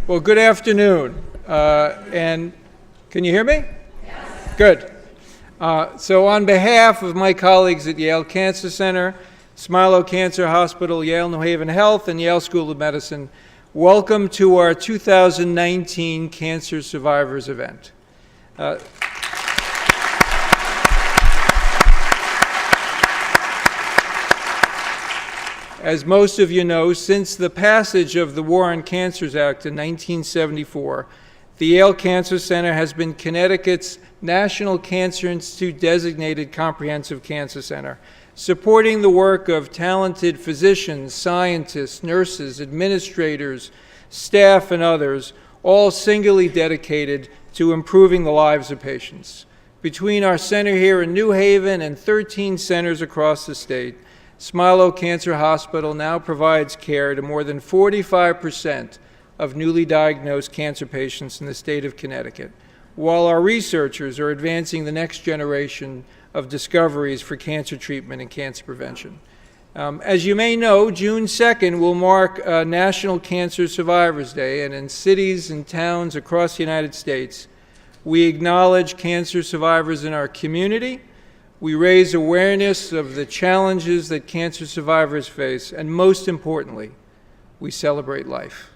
Well, good afternoon. And can you hear me? Yes. Good. So on behalf of my colleagues at Yale Cancer Center, Smilow Cancer Hospital, Yale New Haven Health, and Yale School of Medicine, welcome to our 2019 Cancer Survivors event. As most of you know, since the passage of the War on Cancers Act in 1974, the Yale Cancer Center has been Connecticut's National Cancer Institute designated comprehensive cancer center, supporting the work of talented physicians, scientists, nurses, administrators, staff, and others, all singularly dedicated to improving the lives of patients. Between our center here in New Haven and 13 centers across the state, Smilow Cancer Hospital now provides care to more than 45% of newly diagnosed cancer patients in the state of Connecticut, while our researchers are advancing the next generation of discoveries for cancer treatment and cancer prevention. As you may know, June 2nd will mark National Cancer Survivors Day, and in cities and towns across the United States, we acknowledge cancer survivors in our community. We raise awareness of the challenges that cancer survivors face, and most importantly, we celebrate life.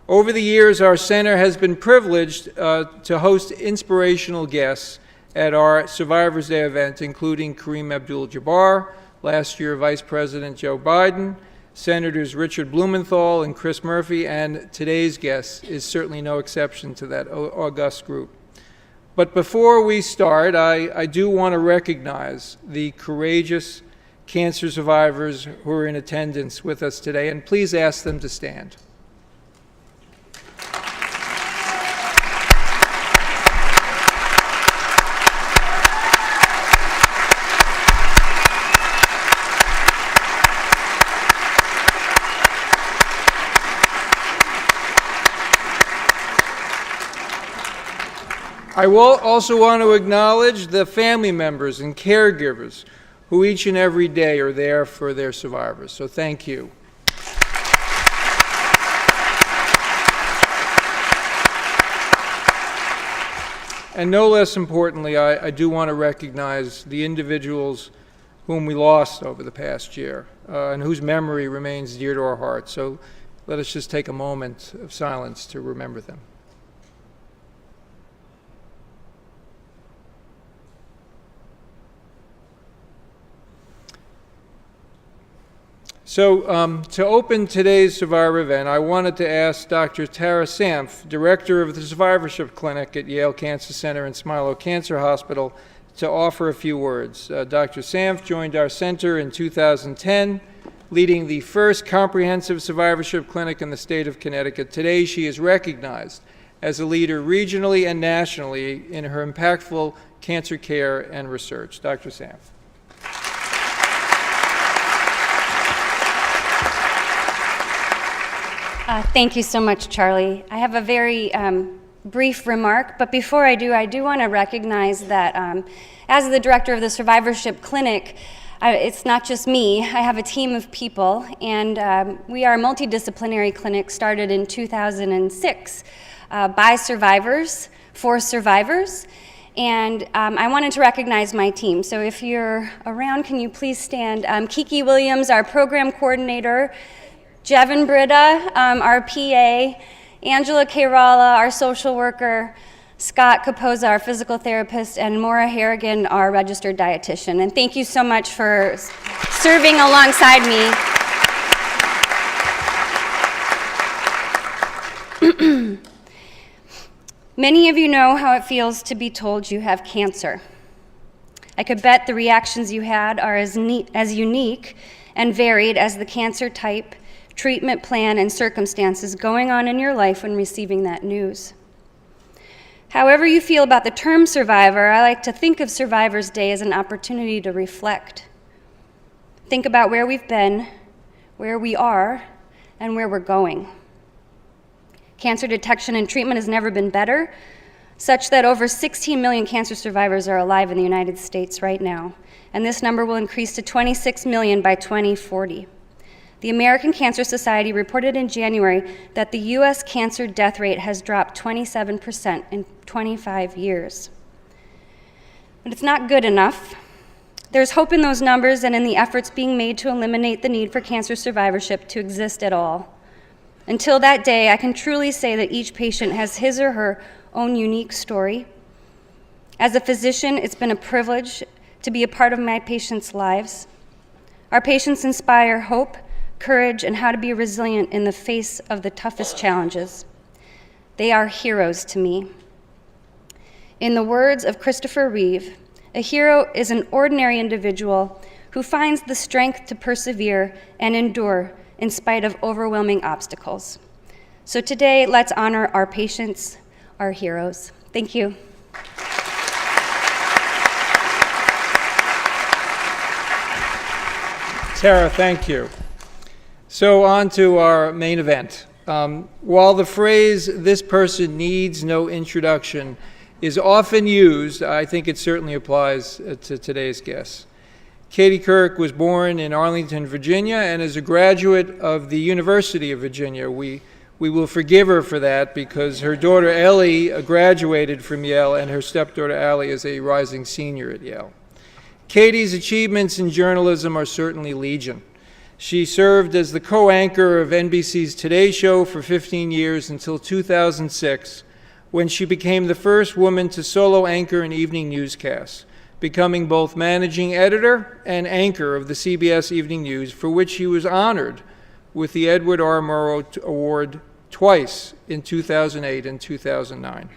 Over the years, our center has been privileged to host inspirational guests at our Survivors Day event, including Kareem Abdul-Jabbar, last year Vice President Joe Biden, Senators Richard Blumenthal and Chris Murphy, and today's guest is certainly no exception to that august group. But before we start, I do want to recognize the courageous cancer survivors who are in attendance with us today, and please ask them to stand. I will also want to acknowledge the family members and caregivers who each and every day are there for their survivors. So thank you. And no less importantly, I do want to recognize the individuals whom we lost over the past year and whose memory remains dear to our hearts. So let us just take a moment of silence to remember them. So to open today's Survivor event, I wanted to ask Dr. Tara Sanf, Director of the Survivorship Clinic at Yale Cancer Center and Smilow Cancer Hospital, to offer a few words. Dr. Sanf joined our center in 2010, leading the first comprehensive survivorship clinic in the state of Connecticut. Today, she is recognized as a leader regionally and nationally in her impactful cancer care and research. Dr. Sanf. Thank you so much, Charlie. I have a very brief remark, but before I do want to recognize that as the director of the Survivorship Clinic, it's not just me. I have a team of people, and we are a multidisciplinary clinic started in 2006 by survivors, for survivors, and I wanted to recognize my team. So if you're around, can you please stand? Kiki Williams, our program coordinator, Jevin Britta, our PA, Angela Kerala, our social worker, Scott Capoza, our physical therapist, and Maura Harrigan, our registered dietitian. And thank you so much for serving alongside me. Many of you know how it feels to be told you have cancer. I could bet the reactions you had are as unique and varied as the cancer type, treatment plan, and circumstances going on in your life when receiving that news. However you feel about the term survivor, I like to think of Survivors Day as an opportunity to reflect. Think about where we've been, where we are, and where we're going. Cancer detection and treatment has never been better, such that over 16 million cancer survivors are alive in the United States right now, and this number will increase to 26 million by 2040. The American Cancer Society reported in January that the U.S. cancer death rate has dropped 27% in 25 years. But it's not good enough. There's hope in those numbers and in the efforts being made to eliminate the need for cancer survivorship to exist at all. Until that day, I can truly say that each patient has his or her own unique story. As a physician, it's been a privilege to be a part of my patients' lives. Our patients inspire hope, courage, and how to be resilient in the face of the toughest challenges. They are heroes to me. In the words of Christopher Reeve, a hero is an ordinary individual who finds the strength to persevere and endure in spite of overwhelming obstacles. So today, let's honor our patients, our heroes. Thank you. Tara, thank you. So on to our main event. While the phrase, "this person needs no introduction," is often used, I think it certainly applies to today's guests. Katie Couric was born in Arlington, Virginia, and is a graduate of the University of Virginia. We will forgive her for that because her daughter Ellie graduated from Yale, and her stepdaughter Allie is a rising senior at Yale. Katie's achievements in journalism are certainly legion. She served as the co-anchor of NBC's Today Show for 15 years until 2006, when she became the first woman to solo anchor an evening newscast, becoming both managing editor and anchor of the CBS Evening News, for which she was honored with the Edward R. Murrow Award twice in 2008 and 2009.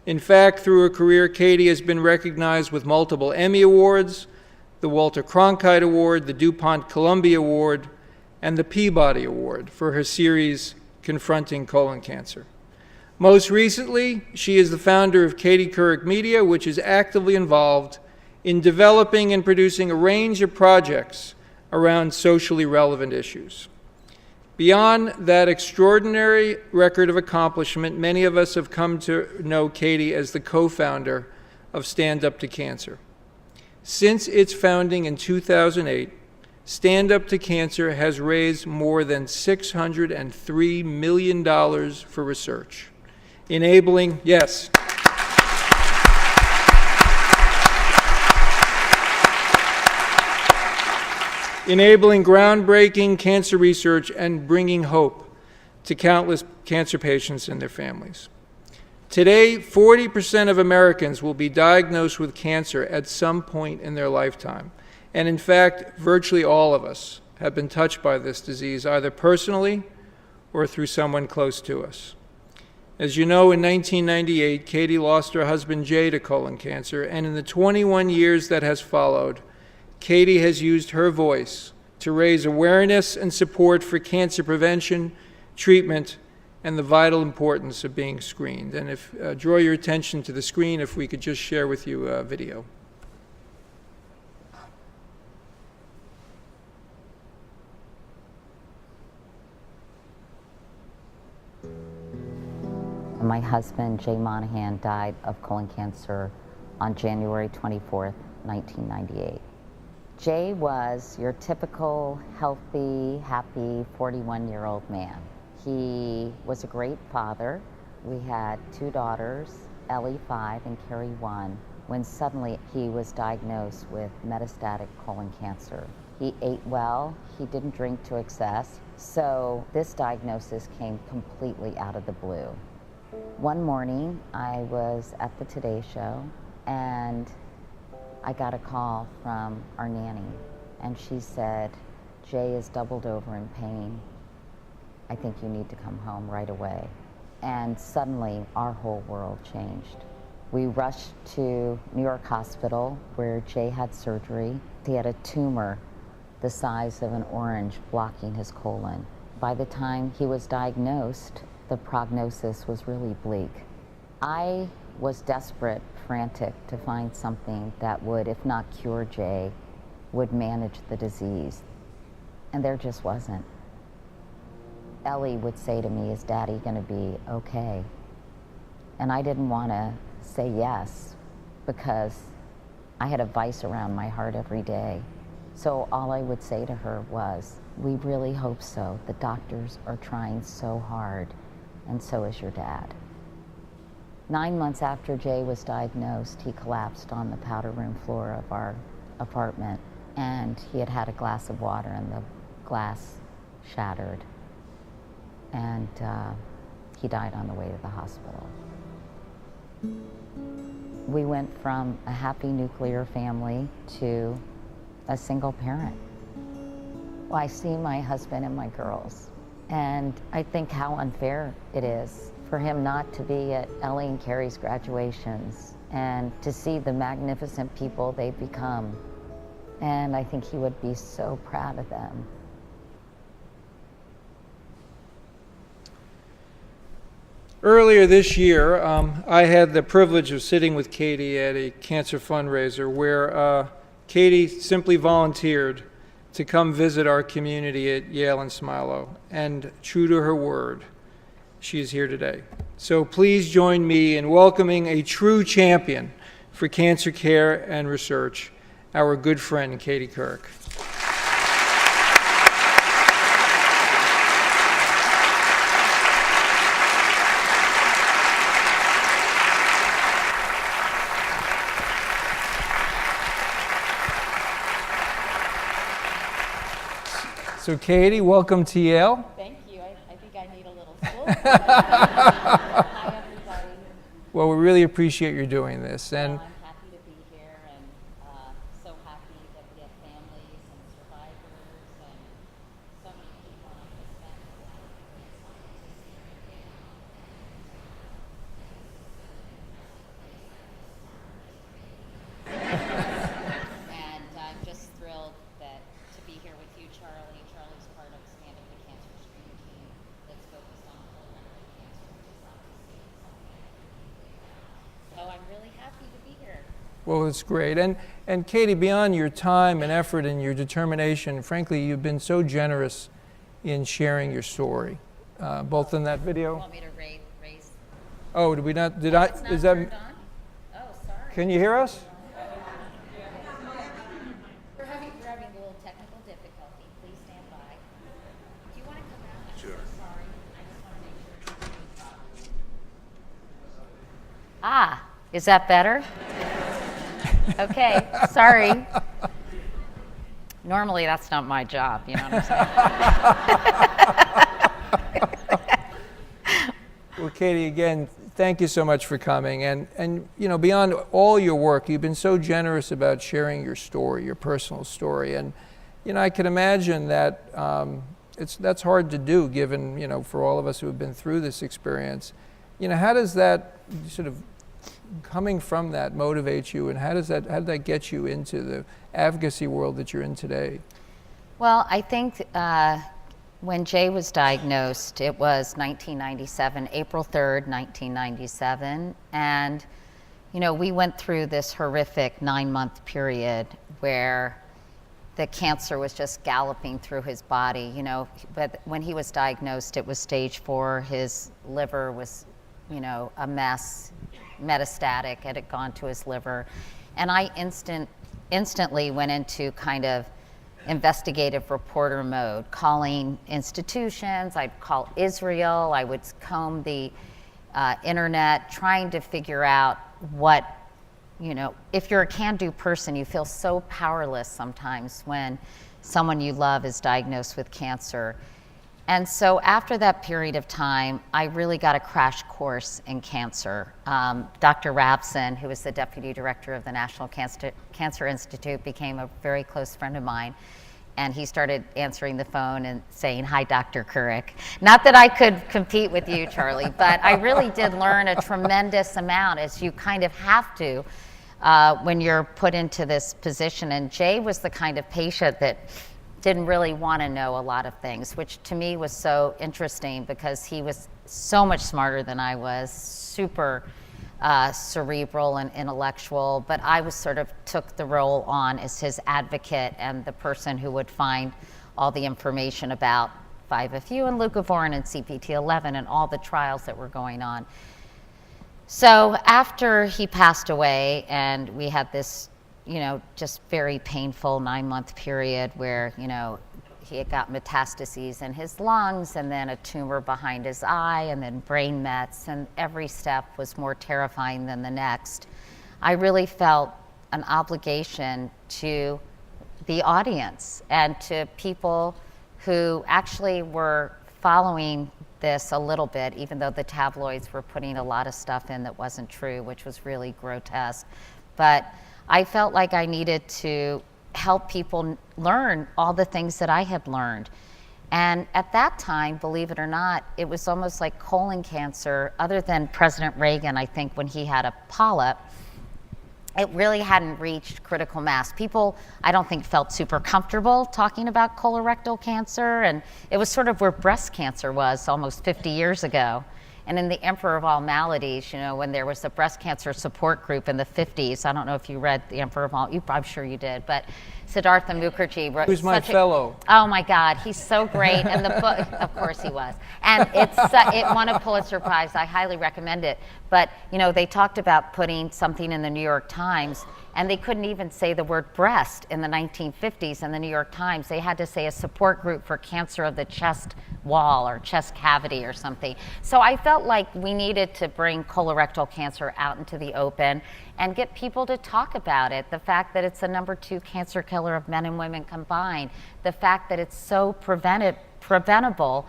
In fact, through her career, Katie has been recognized with multiple Emmy Awards, the Walter Cronkite Award, the DuPont Columbia Award, and the Peabody Award for her series Confronting Colon Cancer. Most recently, she is the founder of Katie Couric Media, which is actively involved in developing and producing a range of projects around socially relevant issues. Beyond that extraordinary record of accomplishment, many of us have come to know Katie as the co-founder of Stand Up to Cancer. Since its founding in 2008, Stand Up to Cancer has raised more than $603 million for research, enabling, yes, enabling groundbreaking cancer research and bringing hope to countless cancer patients and their families. Today, 40% of Americans will be diagnosed with cancer at some point in their lifetime. And in fact, virtually all of us have been touched by this disease, either personally or through someone close to us. As you know, in 1998, Katie lost her husband Jay to colon cancer, and in the 21 years that has followed, Katie has used her voice to raise awareness and support for cancer prevention, treatment, and the vital importance of being screened. And if draw your attention to the screen, if we could just share with you a video. My husband, Jay Monahan, died of colon cancer on January 24th, 1998. Jay was your typical healthy, happy 41-year-old man. He was a great father. We had 2 daughters, Ellie 5 and Carrie 1, when suddenly he was diagnosed with metastatic colon cancer. He ate well, he didn't drink to excess, so this diagnosis came completely out of the blue. One morning, I was at the Today Show, and I got a call from our nanny, and she said, "Jay is doubled over in pain. I think you need to come home right away." And suddenly, our whole world changed. We rushed to New York Hospital, where Jay had surgery. He had a tumor the size of an orange blocking his colon. By the time he was diagnosed, the prognosis was really bleak. I was desperate, frantic to find something that would, if not cure Jay, would manage the disease. And there just wasn't. Ellie would say to me, "Is Daddy gonna be okay?" And I didn't want to say yes because I had a vice around my heart every day. So all I would say to her was, we really hope so. The doctors are trying so hard, and so is your dad. 9 months after Jay was diagnosed, he collapsed on the powder room floor of our apartment, and he had had a glass of water, and the glass shattered, and he died on the way to the hospital. We went from a happy nuclear family to a single parent. Well, I see my husband and my girls, and I think how unfair it is for him not to be at Ellie and Carrie's graduations and to see the magnificent people they've become. And I think he would be so proud of them. Earlier this year, I had the privilege of sitting with Katie at a cancer fundraiser where Katie simply volunteered to come visit our community at Yale and Smilow. And true to her word, she is here today. So please join me in welcoming a true champion for cancer care and research, our good friend, Katie Couric. So Katie, welcome to Yale. Thank you. I think I need a little school. Hi, everybody. Well, we really appreciate you doing this. And I'm happy to be here, and so happy that we have families and survivors and so many people on this and I'm just thrilled to be here with you, Charlie. Charlie's part of Stand Up to Cancer Screening Team that's focused on colorectal cancer, which is obviously something. So I'm really happy to be here. well, it's great. And Katie, beyond your time and effort and your determination, frankly, you've been so generous in sharing your story, both in that You video. want me to raise? Oh, did we not? Did Oh, I? it's not Is that? turned on? Oh, sorry. Can you hear us? We're having a little technical difficulty. Please stand by. Do you want to come out? I'm so sorry. I just want to make sure. Ah, is that better? Okay, sorry. Normally that's not my job, you know what I'm saying? Well, Katie, again, thank you so much for coming. And you know, beyond all your work, you've been so generous about sharing your story, your personal story. And you know, I can imagine that that's hard to do, given, you know, for all of us who have been through this experience. You know, how does that sort of coming from that motivate you, and how did that get you into the advocacy world that you're in today? Well, I think when Jay was diagnosed, it was 1997, April 3rd, 1997. And, you know, we went through this horrific 9-month period where the cancer was just galloping through his body, you know. But when he was diagnosed, it was stage 4. His liver was, you know, a mess, metastatic. It had gone to his liver. And I instantly went into kind of investigative reporter mode, calling institutions. I'd call Israel. I would comb the internet, trying to figure out what, you know, if you're a can-do person, you feel so powerless sometimes when someone you love is diagnosed with cancer. And so after that period of time, I really got a crash course in cancer. Dr. Rabson, who was the deputy director of the National Cancer Institute, became a very close friend of mine. And he started answering the phone and saying, "Hi, Dr. Couric." Not that I could compete with you, Charlie, but I really did learn a tremendous amount, as you kind of have to when you're put into this position. And Jay was the kind of patient that didn't really want to know a lot of things, which to me was so interesting because he was so much smarter than I was, super cerebral and intellectual, but I was sort of took the role on as his advocate and the person who would find all the information about 5FU and leucovorin and CPT-11 and all the trials that were going on. So after he passed away and we had this, you know, just very painful 9-month period where, you know, He had got metastases in his lungs, and then a tumor behind his eye, and then brain mets, and every step was more terrifying than the next. I really felt an obligation to the audience and to people who actually were following this a little bit, even though the tabloids were putting a lot of stuff in that wasn't true, which was really grotesque. But I felt like I needed to help people learn all the things that I had learned. And at that time, believe it or not, it was almost like colon cancer, other than President Reagan, I think, when he had a polyp, it really hadn't reached critical mass. People, I don't think, felt super comfortable talking about colorectal cancer, and it was sort of where breast cancer was almost 50 years ago. And in The Emperor of All Maladies, when there was a breast cancer support group in the 50s, I don't know if you read The Emperor of All, I'm sure you did, but Siddhartha Mukherjee wrote. Who's my fellow? Oh my God, he's so great. And the book, of course he was. And it won a Pulitzer Prize. I highly recommend it. But, they talked about putting something in the New York Times, and they couldn't even say the word breast in the 1950s in the New York Times. They had to say a support group for cancer of the chest wall or chest cavity or something. So I felt like we needed to bring colorectal cancer out into the open and get people to talk about it. The fact that it's the #2 cancer killer of men and women combined. The fact that it's so preventable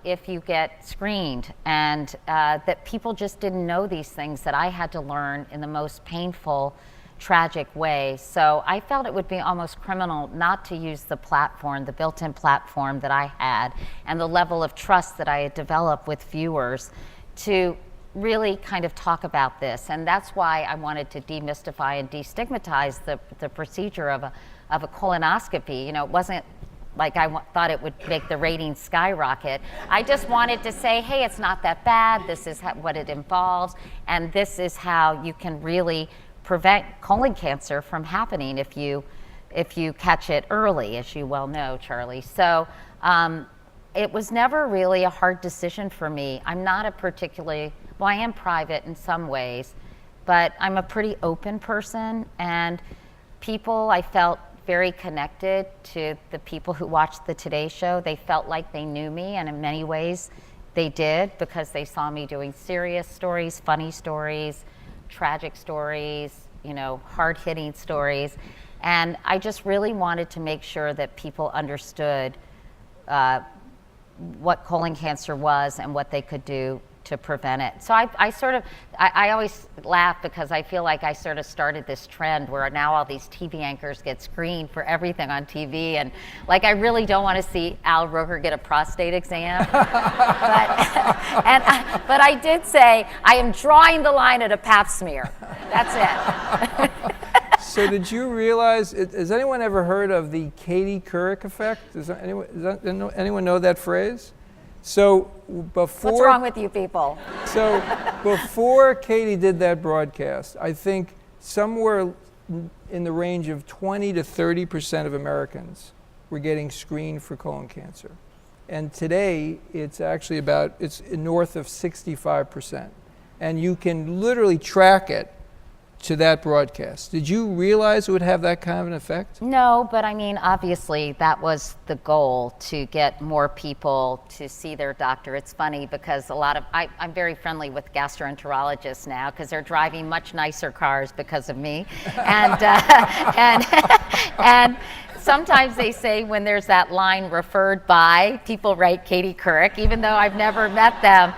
if you get screened, and that people just didn't know these things that I had to learn in the most painful, tragic way. So I felt it would be almost criminal not to use the platform, the built-in platform that I had, and the level of trust that I had developed with viewers to really kind of talk about this. And that's why I wanted to demystify and destigmatize the procedure of a colonoscopy. It wasn't like I thought it would make the ratings skyrocket. I just wanted to say, hey, it's not that bad. This is what it involves, and this is how you can really prevent colon cancer from happening if you catch it early, as you well know, Charlie. So it was never really a hard decision for me. I'm not a particularly, well, I am private in some ways, but I'm a pretty open person, and people, I felt very connected to the people who watched the Today Show. They felt like they knew me, and in many ways they did, because they saw me doing serious stories, funny stories, tragic stories, hard-hitting stories. And I just really wanted to make sure that people understood what colon cancer was and what they could do to prevent it. So I always laugh, because I feel like I sort of started this trend where now all these TV anchors get screened for everything on TV, and like I really don't want to see Al Roker get a prostate exam. but I did say I am drawing the line at a pap smear. That's it. So did you realize, has anyone ever heard of the Katie Couric effect? Does anyone know that phrase? So before... What's wrong with you people? So before Katie did that broadcast, I think somewhere in the range of 20 to 30% of Americans were getting screened for colon cancer. And today, it's actually it's north of 65%. And you can literally track it to that broadcast. Did you realize it would have that kind of an effect? No, but I mean, obviously that was the goal, to get more people to see their doctor. It's funny because I'm very friendly with gastroenterologists now, because they're driving much nicer cars because of me. And sometimes they say, when there's that line referred by, people write Katie Couric, even though I've never met them.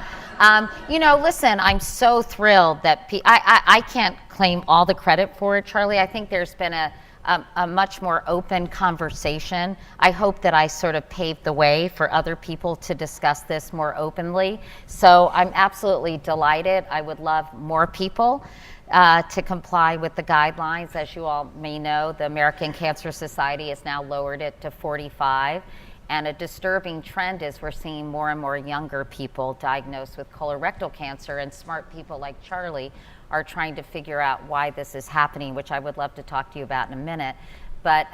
Listen, I'm so thrilled that I can't claim all the credit for it, Charlie. I think there's been a much more open conversation. I hope that I sort of paved the way for other people to discuss this more openly. So I'm absolutely delighted. I would love more people to comply with the guidelines. As you all may know, the American Cancer Society has now lowered it to 45. And a disturbing trend is we're seeing more and more younger people diagnosed with colorectal cancer, and smart people like Charlie are trying to figure out why this is happening, which I would love to talk to you about in a minute. But,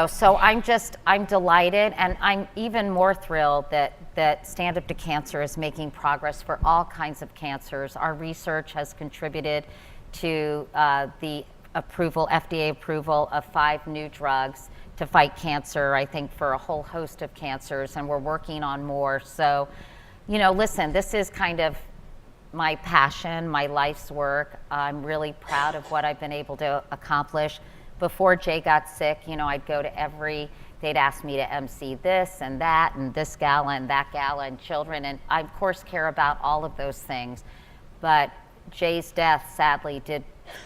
so I'm delighted, and I'm even more thrilled that Stand Up to Cancer is making progress for all kinds of cancers. Our research has contributed to the FDA approval of 5 new drugs to fight cancer, I think, for a whole host of cancers, and we're working on more. So, you know, listen, this is kind of my passion, my life's work. I'm really proud of what I've been able to accomplish. Before Jay got sick, you know, I'd go to they'd ask me to MC this and that and this gala and that gala and children, and I of course care about all of those things. But Jay's death sadly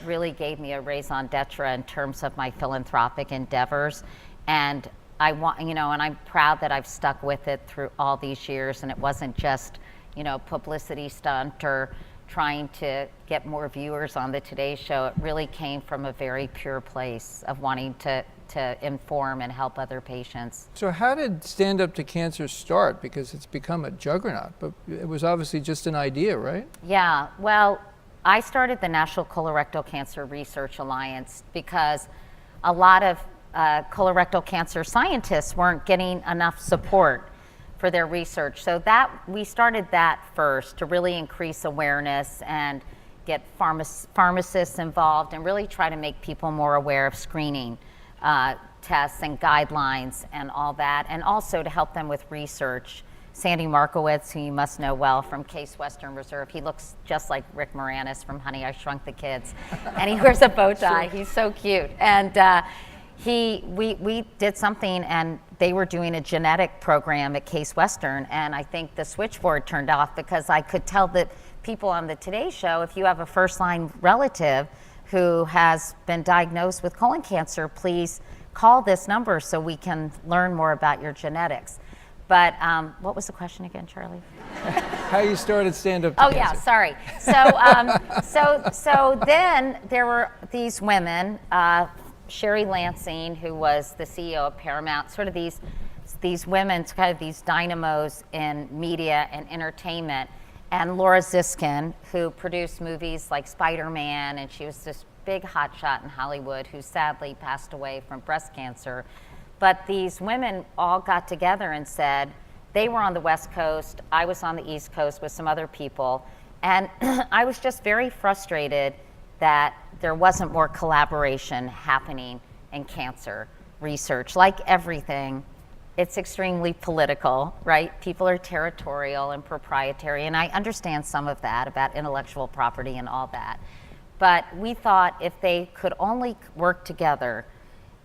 really gave me a raison d'etre in terms of my philanthropic endeavors. And and I'm proud that I've stuck with it through all these years, and it wasn't just, you know, publicity stunt or trying to get more viewers on the Today Show. It really came from a very pure place of wanting to inform and help other patients. So how did Stand Up to Cancer start? Because it's become a juggernaut, but it was obviously just an idea, right? Yeah, well, I started the National Colorectal Cancer Research Alliance because a lot of colorectal cancer scientists weren't getting enough support for their research. So we started that first to really increase awareness and get pharmacists involved and really try to make people more aware of screening tests and guidelines and all that, and also to help them with research. Sandy Markowitz, who you must know well from Case Western Reserve, he looks just like Rick Moranis from Honey, I Shrunk the Kids, and he wears a bow tie. Sure. He's so cute. And we did something, and they were doing a genetic program at Case Western, and I think the switchboard turned off because I could tell that people on the Today Show, if you have a first-line relative who has been diagnosed with colon cancer, please call this number so we can learn more about your genetics. But what was the question again, Charlie? How you started Stand Up to Cancer. Yeah, sorry. So then there were these women, Sherry Lansing, who was the CEO of Paramount, sort of these women, kind of these dynamos in media and entertainment, and Laura Ziskin, who produced movies like Spider-Man, and she was this big hotshot in Hollywood who sadly passed away from breast cancer. But these women all got together and said, they were on the West Coast, I was on the East Coast with some other people, and I was just very frustrated that there wasn't more collaboration happening in cancer research. Like everything, it's extremely political, right? People are territorial and proprietary, and I understand some of that about intellectual property and all that. But we thought if they could only work together,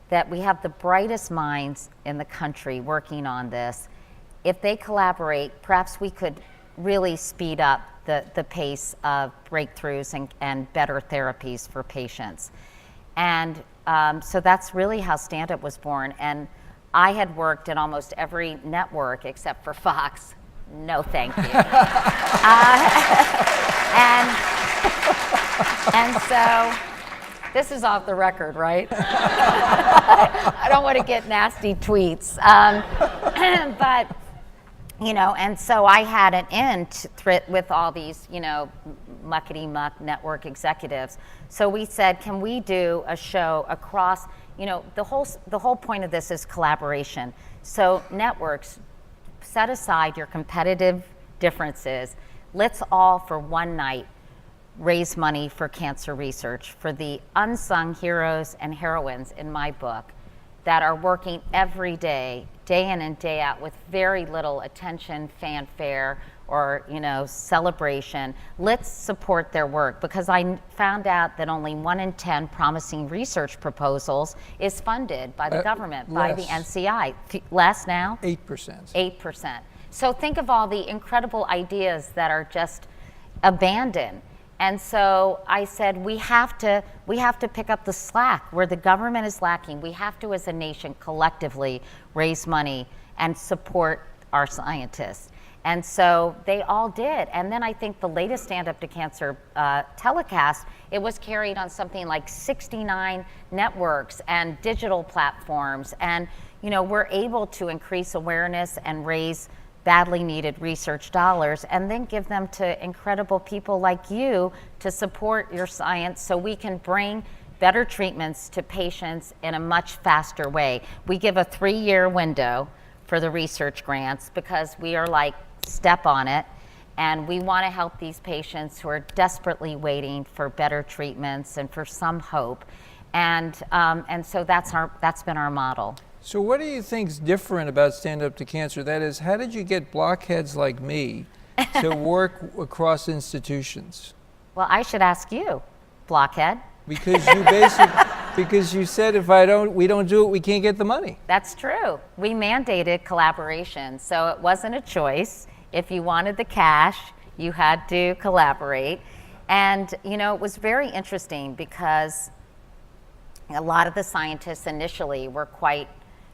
that we have the brightest minds in the country working on this. If they collaborate, perhaps we could really speed up the pace of breakthroughs and better therapies for patients. And so that's really how Stand Up was born. And I had worked in almost every network except for Fox. No, thank you. And so, this is off the record, right? I don't want to get nasty tweets. But, you know, and so I had an in with all these, you know, muckety-muck network executives. So we said, can we do a show across, you know, the whole point of this is collaboration. So networks, set aside your competitive differences. Let's all, for one night, raise money for cancer research, for the unsung heroes and heroines in my book that are working every day in and day out with very little attention, fanfare, or, you know, celebration. Let's support their work, because I found out that only 1 in 10 promising research proposals is funded by the government, by the NCI. Less now? 8%. 8%. So think of all the incredible ideas that are just abandoned. And so I said, we have to pick up the slack where the government is lacking. We have to, as a nation, collectively raise money and support our scientists. And so they all did. And then I think the latest Stand Up to Cancer telecast, it was carried on something like 69 networks and digital platforms. And, you know, we're able to increase awareness and raise badly needed research dollars, and then give them to incredible people like you to support your science so we can bring better treatments to patients in a much faster way. We give a 3-year window for the research grants because we are like, step on it, and we want to help these patients who are desperately waiting for better treatments and for some hope. And so that's been our model. So what do you think's different about Stand Up to Cancer? That is, how did you get blockheads like me to work across institutions? Well, I should ask you, blockhead. Because because you said we don't do it, we can't get the money. That's true. We mandated collaboration, so it wasn't a choice. If you wanted the cash, you had to collaborate. And, it was very interesting because a lot of the scientists initially were quite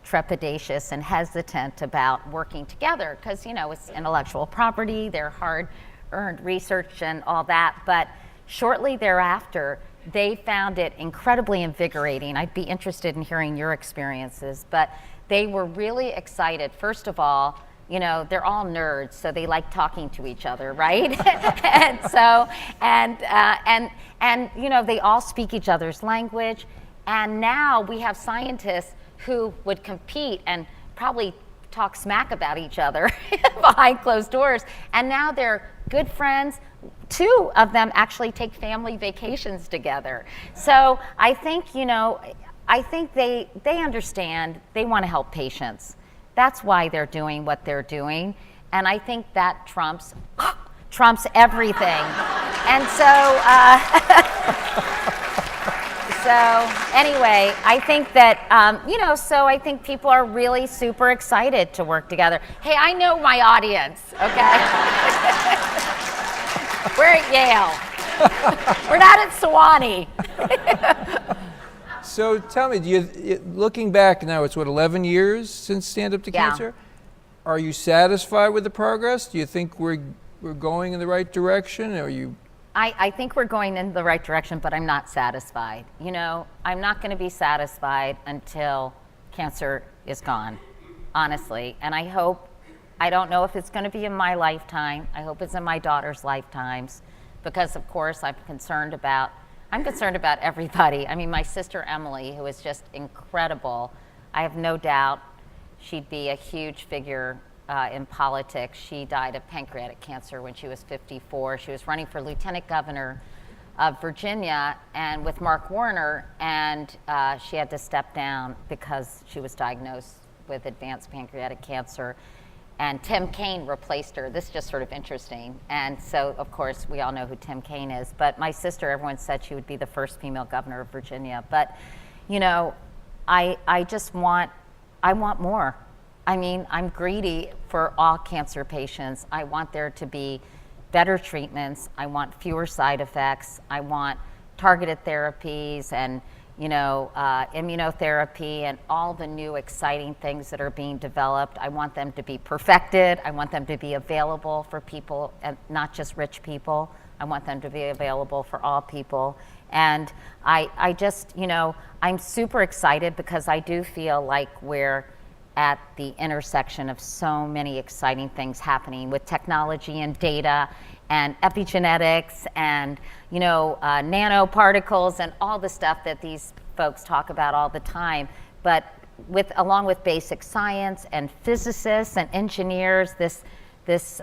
trepidatious and hesitant about working together because, it's intellectual property, they're hard-earned research and all that. But shortly thereafter, they found it incredibly invigorating. I'd be interested in hearing your experiences, but they were really excited. First of all, they're all nerds, so they like talking to each other, right? and so, they all speak each other's language. And now we have scientists who would compete and probably talk smack about each other behind closed doors. And now they're good friends. 2 of them actually take family vacations together. So I think, they understand, they want to help patients. That's why they're doing what they're doing. And I think that trumps everything. And so, so anyway, I think that, so I think people are really super excited to work together. Hey, I know my audience, okay? We're at Yale. We're not at Sewanee. So tell me, looking back now, it's 11 years since Stand Up to Yeah. Cancer? Are you satisfied with the progress? Do you think we're going in the right direction? Are you? I think we're going in the right direction, but I'm not satisfied. I'm not going to be satisfied until cancer is gone, honestly. And I don't know if it's going to be in my lifetime. I hope it's in my daughter's lifetimes, because of course I'm concerned about everybody. I mean, my sister Emily, who is just incredible, I have no doubt she'd be a huge figure in politics. She died of pancreatic cancer when she was 54. She was running for lieutenant governor of Virginia and with Mark Warner, and she had to step down because she was diagnosed with advanced pancreatic cancer. And Tim Kaine replaced her. This is just sort of interesting. And so, of course, we all know who Tim Kaine is. But my sister, everyone said she would be the first female governor of Virginia. But, I want more. I mean, I'm greedy for all cancer patients. I want there to be better treatments. I want fewer side effects. I want targeted therapies and immunotherapy and all the new exciting things that are being developed. I want them to be perfected. I want them to be available for people, and not just rich people. I want them to be available for all people. And I just, I'm super excited because I do feel like we're at the intersection of so many exciting things happening with technology and data and epigenetics and nanoparticles and all the stuff that these folks talk about all the time. But along with basic science and physicists and engineers, this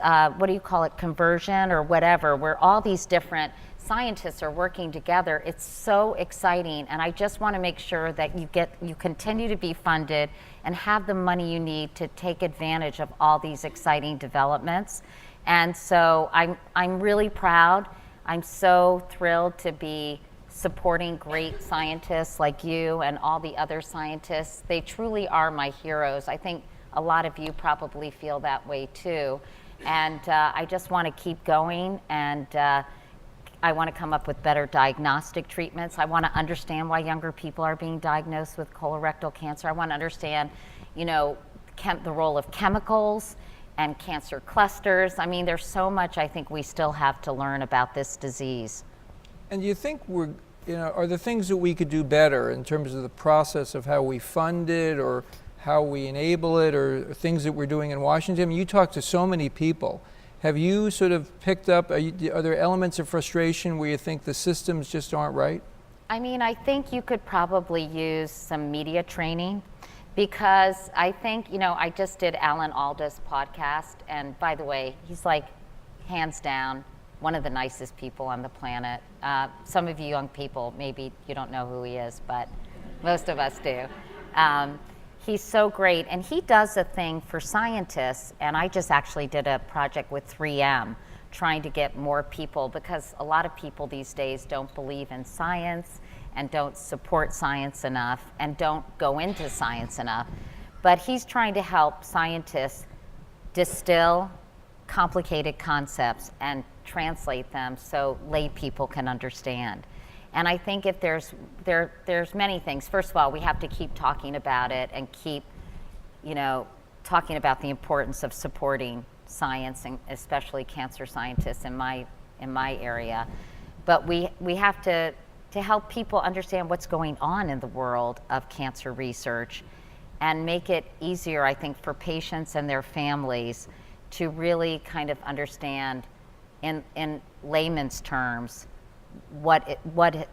what do you call it, conversion or whatever, where all these different scientists are working together. It's so exciting, and I just want to make sure that you continue to be funded and have the money you need to take advantage of all these exciting developments. And so I'm really proud. I'm so thrilled to be supporting great scientists like you and all the other scientists. They truly are my heroes. I think a lot of you probably feel that way too. And I just want to keep going, and I want to come up with better diagnostic treatments. I want to understand why younger people are being diagnosed with colorectal cancer. I want to understand, the role of chemicals and cancer clusters. I mean, there's so much I think we still have to learn about this disease. And do you think are there things that we could do better in terms of the process of how we fund it or how we enable it, or things that we're doing in Washington? You talk to so many people. Have you sort of picked up, are there elements of frustration where you think the systems just aren't right? I mean, I think you could probably use some media training, because I think, I just did Alan Alda's podcast, and by the way, he's like, hands down, one of the nicest people on the planet. Some of you young people, maybe you don't know who he is, but most of us do. He's so great, and he does a thing for scientists, and I just actually did a project with 3M trying to get more people, because a lot of people these days don't believe in science and don't support science enough and don't go into science enough. But he's trying to help scientists distill complicated concepts and translate them so lay people can understand. And I think if there's many things. First of all, we have to keep talking about it and keep, talking about the importance of supporting science, and especially cancer scientists in my area. But we have to help people understand what's going on in the world of cancer research and make it easier, I think, for patients and their families to really kind of understand in layman's terms what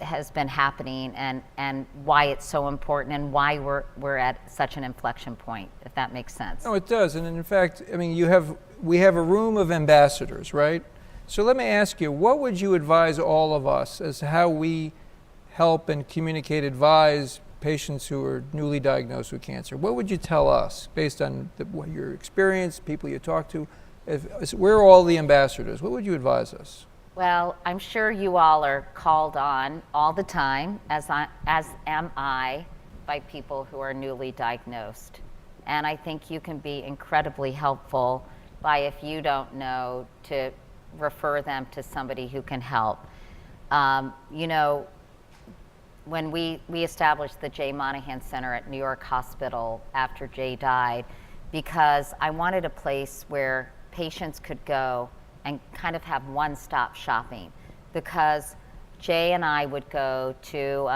has been happening and why it's so important and why we're at such an inflection point, if that makes sense. No, it does. And in fact, I mean, we have a room of ambassadors, right? So let me ask you, what would you advise all of us as to how we help and communicate, advise patients who are newly diagnosed with cancer? What would you tell us based on what your experience, people you talk to? If we're all the ambassadors, what would you advise us? Well, I'm sure you all are called on all the time, as am I, by people who are newly diagnosed. And I think you can be incredibly helpful by, if you don't know, to refer them to somebody who can help. When we established the Jay Monahan Center at New York Hospital after Jay died, because I wanted a place where patients could go and kind of have one-stop shopping, because Jay and I would go to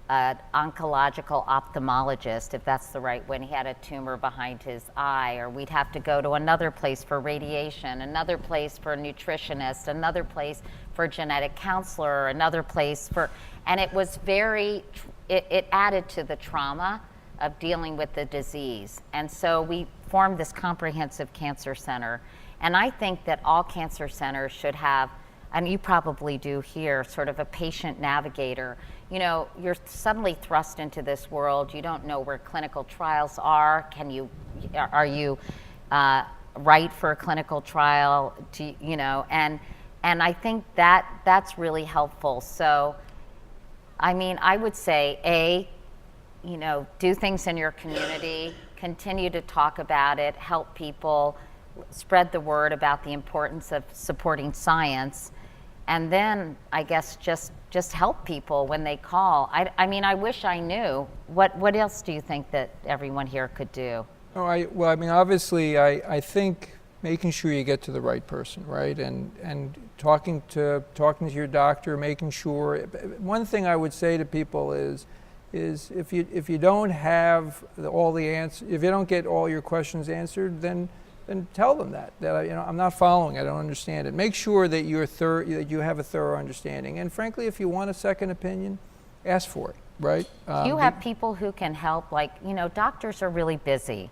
an oncological ophthalmologist, if that's the right, when he had a tumor behind his eye, or we'd have to go to another place for radiation, another place for a nutritionist, another place for a genetic counselor, another place for, and it was it added to the trauma of dealing with the disease. And so we formed this comprehensive cancer center. And I think that all cancer centers should have, and you probably do here, sort of a patient navigator. You're suddenly thrust into this world. You don't know where clinical trials are. Are you right for a clinical trial? And I think that's really helpful. So, I mean, I would say, do things in your community, continue to talk about it, help people, spread the word about the importance of supporting science, and then I guess just help people when they call. I mean, I wish I knew. What else do you think that everyone here could do? Well, I mean, obviously, I think making sure you get to the right person, right? And talking to your doctor, making sure. One thing I would say to people is if you don't have all the answers, if you don't get all your questions answered, then tell them that I'm not following. I don't understand it. Make sure that that you have a thorough understanding. And frankly, if you want a second opinion, ask for it. Right? You have people who can help. Doctors are really busy,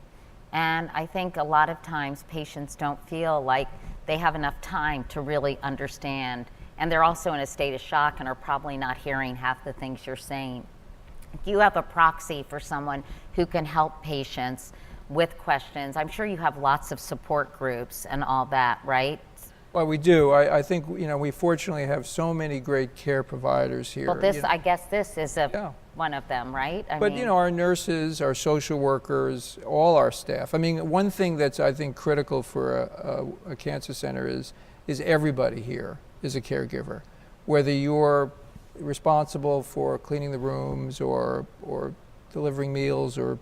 and I think a lot of times patients don't feel like they have enough time to really understand, and they're also in a state of shock and are probably not hearing half the things you're saying. If you have a proxy for someone who can help patients with questions, I'm sure you have lots of support groups and all that, right? Well, we do. I think we fortunately have so many great care providers here. Well, I guess this is one of them, right? I mean, our nurses, our social workers, all our staff. I mean, one thing that's I think critical for a cancer center is everybody here is a caregiver, whether you're responsible for cleaning the rooms or delivering meals or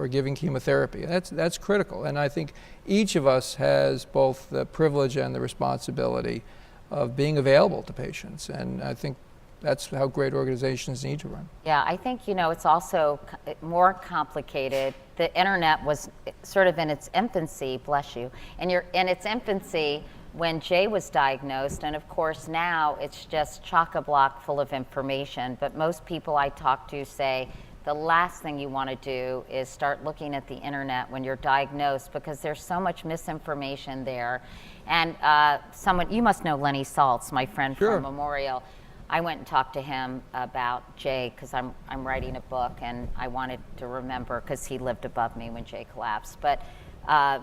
giving chemotherapy. That's critical, and I think each of us has both the privilege and the responsibility of being available to patients, and I think that's how great organizations need to run. Yeah, I think it's also more complicated. The internet was sort of in its infancy, bless you, and you're in its infancy when Jay was diagnosed, and of course now it's just chock-a-block full of information. But most people I talk to say the last thing you want to do is start looking at the internet when you're diagnosed, because there's so much misinformation there. And you must know Lenny Saltz, my friend Sure. from Memorial. I went and talked to him about Jay because I'm writing a book and I wanted to remember because he lived above me when Jay collapsed. But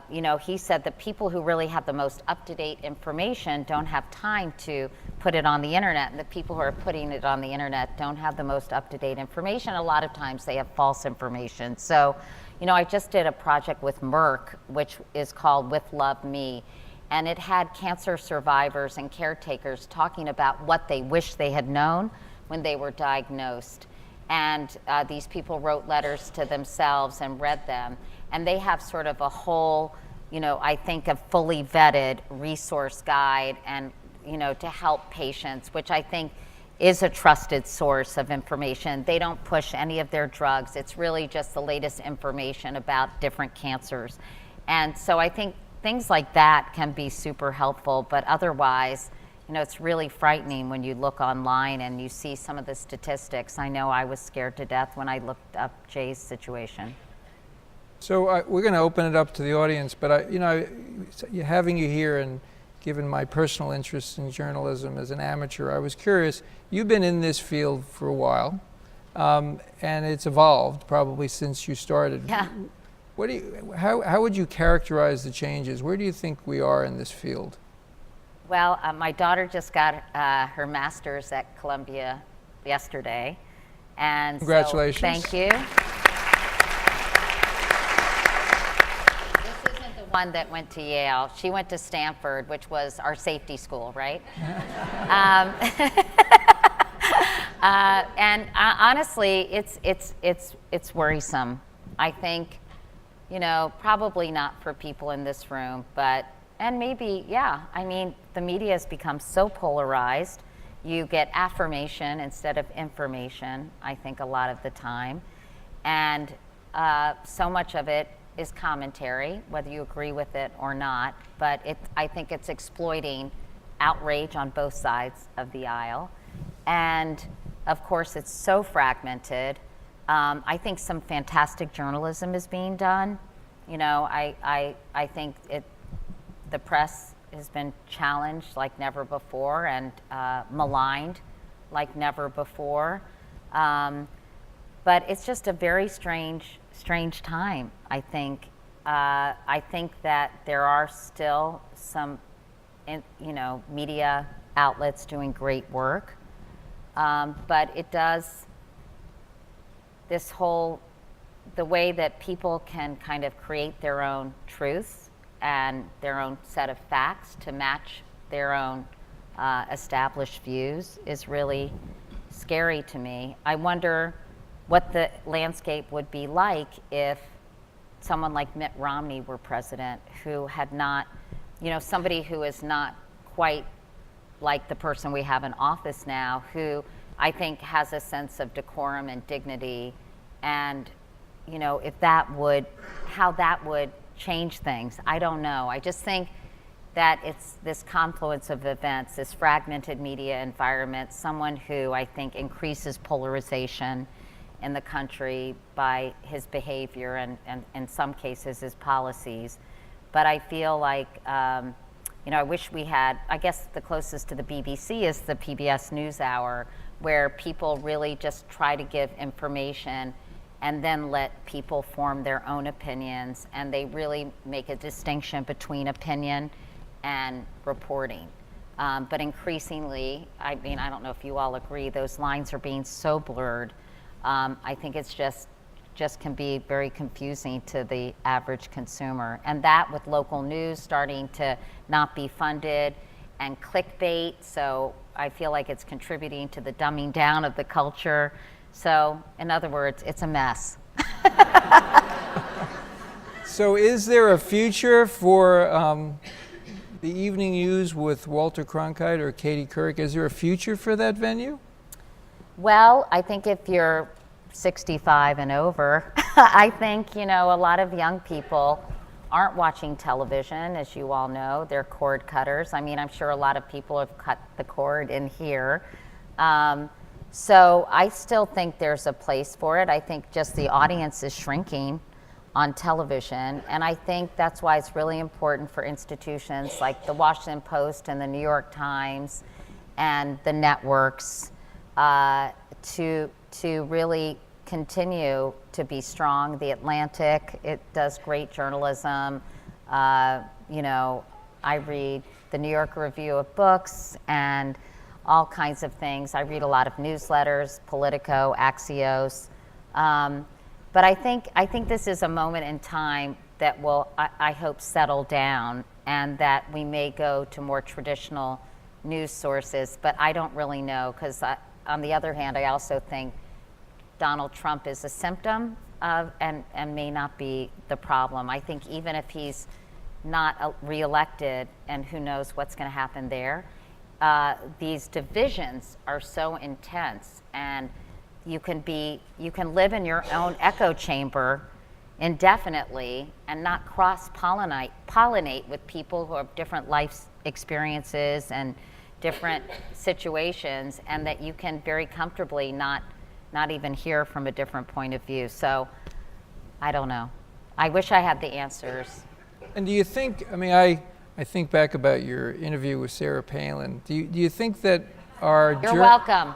you know, he said that people who really have the most up-to-date information don't have time to put it on the internet, and the people who are putting it on the internet don't have the most up-to-date information. A lot of times they have false information. So, you know, I just did a project with Merck, which is called With Love Me, and it had cancer survivors and caretakers talking about what they wish they had known when they were diagnosed. And these people wrote letters to themselves and read them. And they have sort of a whole, you know, I think a fully vetted resource guide and, you know, to help patients, which I think is a trusted source of information. They don't push any of their drugs. It's really just the latest information about different cancers. And so I think things like that can be super helpful, but otherwise, you know, it's really frightening when you look online and you see some of the statistics. I know I was scared to death when I looked up Jay's situation. So we're going to open it up to the audience, but you know, having you here and given my personal interest in journalism as an amateur, I was curious. You've been in this field for a while, and it's evolved probably since you started. Yeah. What do you, how would you characterize the changes? Where do you think we are in this field? Well, my daughter just got her master's at Columbia yesterday, and congratulations. So, thank you. This isn't the one that went to Yale. She went to Stanford, which was our safety school, right? And honestly, it's worrisome. I think, you know, probably not for people in this room, but, and maybe, yeah, I mean, the media has become so polarized. You get affirmation instead of information, I think, a lot of the time. And so much of it is commentary, whether you agree with it or not, but I think it's exploiting outrage on both sides of the aisle. And of course, it's so fragmented. I think some fantastic journalism is being done. You know, I think the press has been challenged like never before and maligned like never before. But it's just a very strange time, I think. I think that there are still some, you know, media outlets doing great work. But it does, this whole, the way that people can kind of create their own truths and their own set of facts to match their own established views is really scary to me. I wonder what the landscape would be like if someone like Mitt Romney were president, who had not, you know, somebody who is not quite like the person we have in office now, who I think has a sense of decorum and dignity, and, you know, if that would, how that would change things. I don't know. I just think that it's this confluence of events, this fragmented media environment, someone who I think increases polarization in the country by his behavior and in some cases his policies. But I feel like, you know, I wish we had, I guess the closest to the BBC is the PBS NewsHour, where people really just try to give information and then let people form their own opinions, and they really make a distinction between opinion and reporting. But increasingly, I mean, I don't know if you all agree, those lines are being so blurred. I think it's just can be very confusing to the average consumer. And that with local news starting to not be funded and clickbait, so I feel like it's contributing to the dumbing down of the culture. So in other words, it's a mess. So is there a future for the evening news with Walter Cronkite or Katie Couric? Is there a future for that venue? Well, I think if you're 65 and over, I think, you know, a lot of young people aren't watching television, as you all know. They're cord cutters. I mean, I'm sure a lot of people have cut the cord in here. So I still think there's a place for it. I think just the audience is shrinking on television, and I think that's why it's really important for institutions like the Washington Post and the New York Times and the networks to really continue to be strong. The Atlantic, it does great journalism. You know, I read the New Yorker Review of Books and all kinds of things. I read a lot of newsletters, Politico, Axios. But I think this is a moment in time that will, I hope, settle down, and that we may go to more traditional news sources. But I don't really know, because on the other hand, I also think Donald Trump is a symptom of, and may not be the problem. I think even if he's not reelected, and who knows what's going to happen there, these divisions are so intense, and you can live in your own echo chamber indefinitely and not pollinate with people who have different life experiences and different situations, and that you can very comfortably not even hear from a different point of view. So I don't know. I wish I had the answers. And do you think, I mean, I think back about your interview with Sarah Palin. Do you think that our... You're welcome.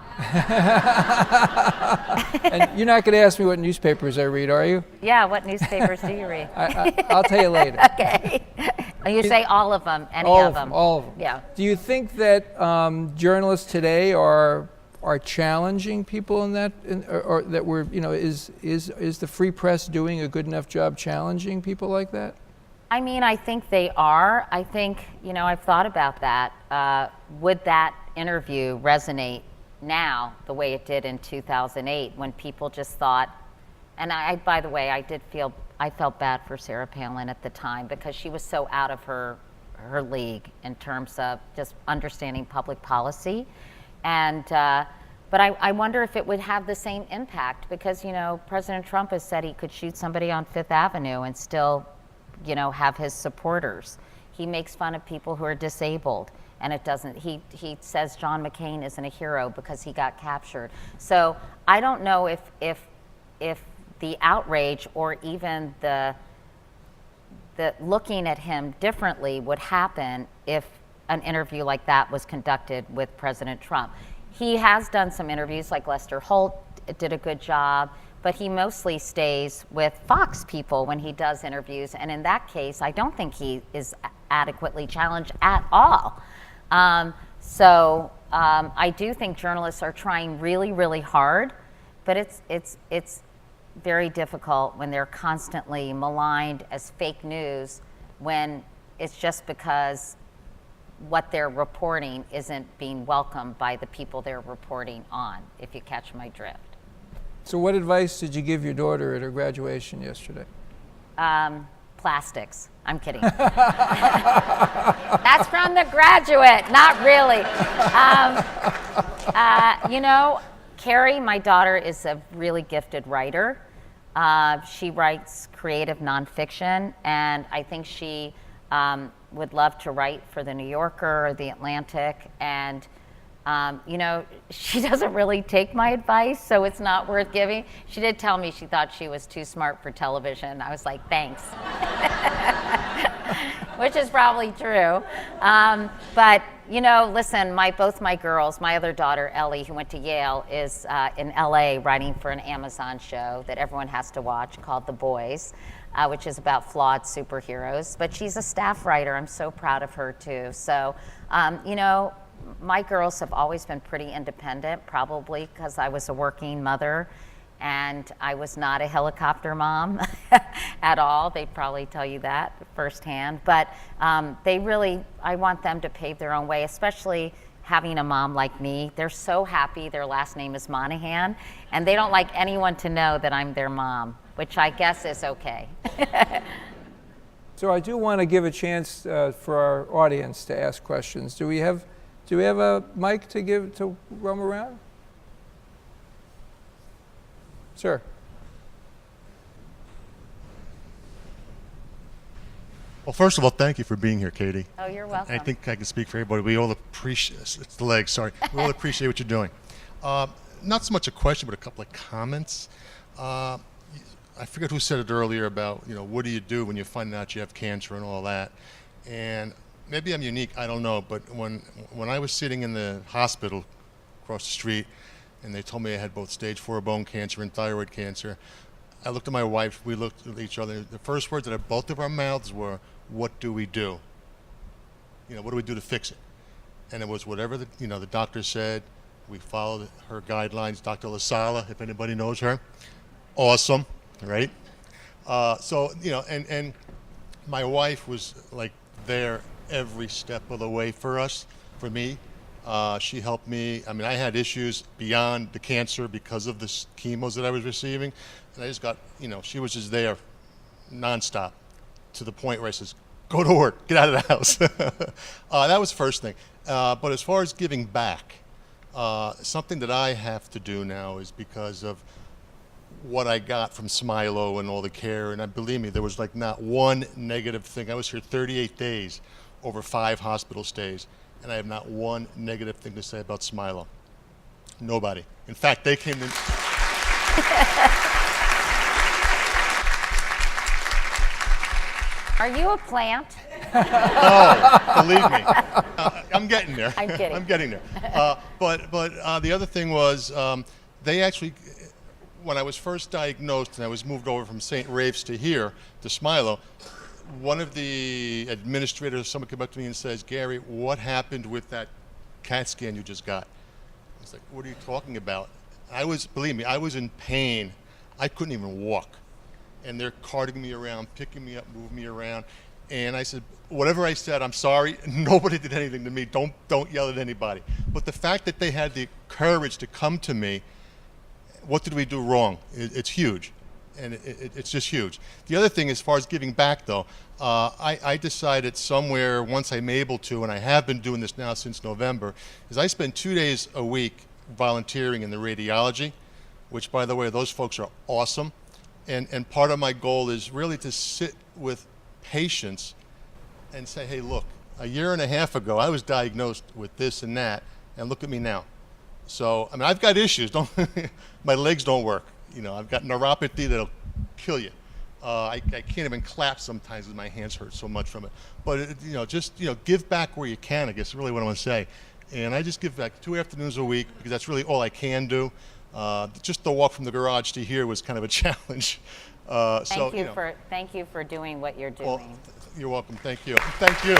And you're not going to ask me what newspapers I read, are you? Yeah, what newspapers do you read? I'll tell you later. Okay. And you say all of them, any all of them. All of them. Yeah. Do you think that journalists today are challenging people in that, or that we're, you know, is the free press doing a good enough job challenging people like that? I mean, I think they are. I think, you know, I've thought about that. Would that interview resonate now the way it did in 2008, when people just thought, and by the way, I felt bad for Sarah Palin at the time, because she was so out of her league in terms of just understanding public policy. And but I wonder if it would have the same impact, because, you know, President Trump has said he could shoot somebody on Fifth Avenue and still, you know, have his supporters. He makes fun of people who are disabled, and it doesn't. He says John McCain isn't a hero because he got captured. So I don't know if the outrage, or even the looking at him differently, would happen if an interview like that was conducted with President Trump. He has done some interviews, like Lester Holt did a good job, but he mostly stays with Fox people when he does interviews. And in that case, I don't think he is adequately challenged at all. So I do think journalists are trying really, really hard, but it's very difficult when they're constantly maligned as fake news, when it's just because what they're reporting isn't being welcomed by the people they're reporting on, if you catch my drift. So what advice did you give your daughter at her graduation yesterday? Plastics. I'm kidding. That's from The Graduate, not really. You know, Carrie, my daughter, is a really gifted writer. She writes creative nonfiction, and I think she would love to write for The New Yorker or The Atlantic. And you know, she doesn't really take my advice, so it's not worth giving. She did tell me she thought she was too smart for television. I was like, thanks. Which is probably true. But, you know, listen, both my girls, my other daughter, Ellie, who went to Yale, is in LA writing for an Amazon show that everyone has to watch called The Boys, which is about flawed superheroes. But she's a staff writer. I'm so proud of her, too. So, you know, my girls have always been pretty independent, probably because I was a working mother and I was not a helicopter mom at all. They'd probably tell you that firsthand. But I want them to pave their own way, especially having a mom like me. They're so happy their last name is Monahan, and they don't like anyone to know that I'm their mom, which I guess is okay. So I do want to give a chance for our audience to ask questions. Do we have a mic to roam around? Sir. Well, first of all, thank you for being here, Katie. Oh, you're welcome. I think I can speak for everybody. We all appreciate, it's the legs, sorry. We all appreciate what you're doing. Not so much a question, but a couple of comments. I forget who said it earlier about, you know, what do you do when you find out you have cancer and all that? And maybe I'm unique, I don't know, but when I was sitting in the hospital across the street, and they told me I had both stage 4 bone cancer and thyroid cancer. I looked at my wife, we looked at each other. The first words out of both of our mouths were, what do we do? What do we do to fix it? And it was whatever the doctor said. We followed her guidelines. Dr. LaSala, if anybody knows her, awesome, right? And my wife was like there every step of the way for me. She helped me. I mean, I had issues beyond the cancer because of the chemos that I was receiving. And I just got, she was just there nonstop to the point where I says, go to work, get out of the house. That was the first thing. But as far as giving back, something that I have to do now is because of what I got from Smilow and all the care, and believe me, there was like not one negative thing. I was here 38 days over 5 hospital stays, and I have not one negative thing to say about Smilow. Nobody. In fact, they came in. Are you a plant? Oh, believe me, I'm getting there. I'm kidding. I'm getting there. But the other thing was, they actually, when I was first diagnosed and I was moved over from St. Raves to here, to Smilow, one of the administrators, someone came up to me and says, Gary, what happened with that CAT scan you just got? I was like, what are you talking about? Believe me, I was in pain. I couldn't even walk. And they're carting me around, picking me up, moving me around. And I said, whatever I said, I'm sorry. Nobody did anything to me. Don't yell at anybody. But the fact that they had the courage to come to me, what did we do wrong? It's huge. And it's just huge. The other thing, as far as giving back, though, I decided somewhere, once I'm able to, and I have been doing this now since November, is I spend 2 days a week volunteering in the radiology, which, by the way, those folks are awesome. And part of my goal is really to sit with patients and say, hey, look, a year and a half ago, I was diagnosed with this and that, and look at me now. So, I mean, I've got issues. My legs don't work. I've got neuropathy that'll kill you. I can't even clap sometimes because my hands hurt so much from it. But, give back where you can, I guess is really what I want to say. And I just give back 2 afternoons a week because that's really all I can do. Just the walk from the garage to here was kind of a challenge. Thank you for doing what you're doing. Well, you're welcome. Thank you. Thank you.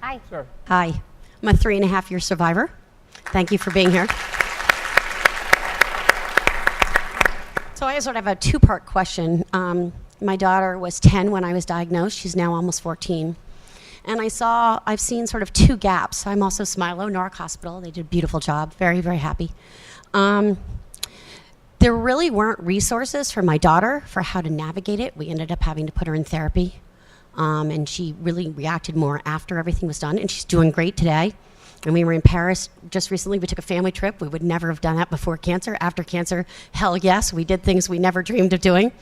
Hi. Sir. Hi, I'm a 3.5-year survivor. Thank you for being here. So I sort of have a 2-part question. My daughter was 10 when I was diagnosed. She's now almost 14. And I've seen sort of 2 gaps. I'm also Smilow, Newark Hospital. They did a beautiful job. Very, very happy. There really weren't resources for my daughter for how to navigate it. We ended up having to put her in therapy. And she really reacted more after everything was done. And she's doing great today. And we were in Paris just recently. We took a family trip. We would never have done that before cancer. After cancer, hell yes, we did things we never dreamed of doing.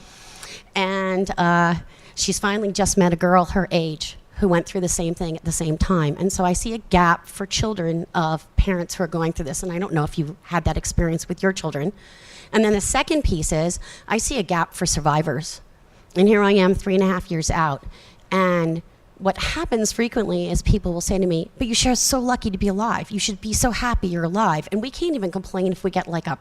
And she's finally just met a girl her age who went through the same thing at the same time. And so I see a gap for children of parents who are going through this. And I don't know if you had that experience with your children. And then the second piece is I see a gap for survivors. And here I am 3.5 years out. And what happens frequently is people will say to me, but you're so lucky to be alive. You should be so happy you're alive. And we can't even complain if we get like a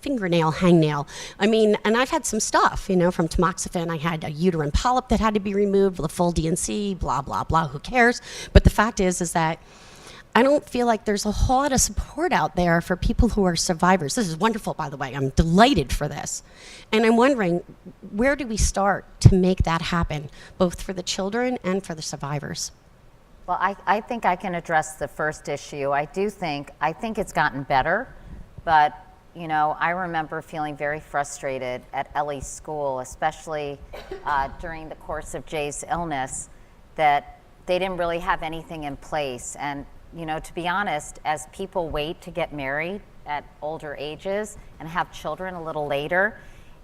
fingernail, hangnail. I mean, and I've had some stuff, from tamoxifen. I had a uterine polyp that had to be removed, the full DNC, blah, blah, blah, who cares? But the fact is that I don't feel like there's a whole lot of support out there for people who are survivors. This is wonderful, by the way. I'm delighted for this. And I'm wondering, where do we start to make that happen, both for the children and for the survivors? Well, I think I can address the first issue. I think it's gotten better, but I remember feeling very frustrated at Ellie's school, especially during the course of Jay's illness, that they didn't really have anything in place. And, to be honest, as people wait to get married at older ages and have children a little later,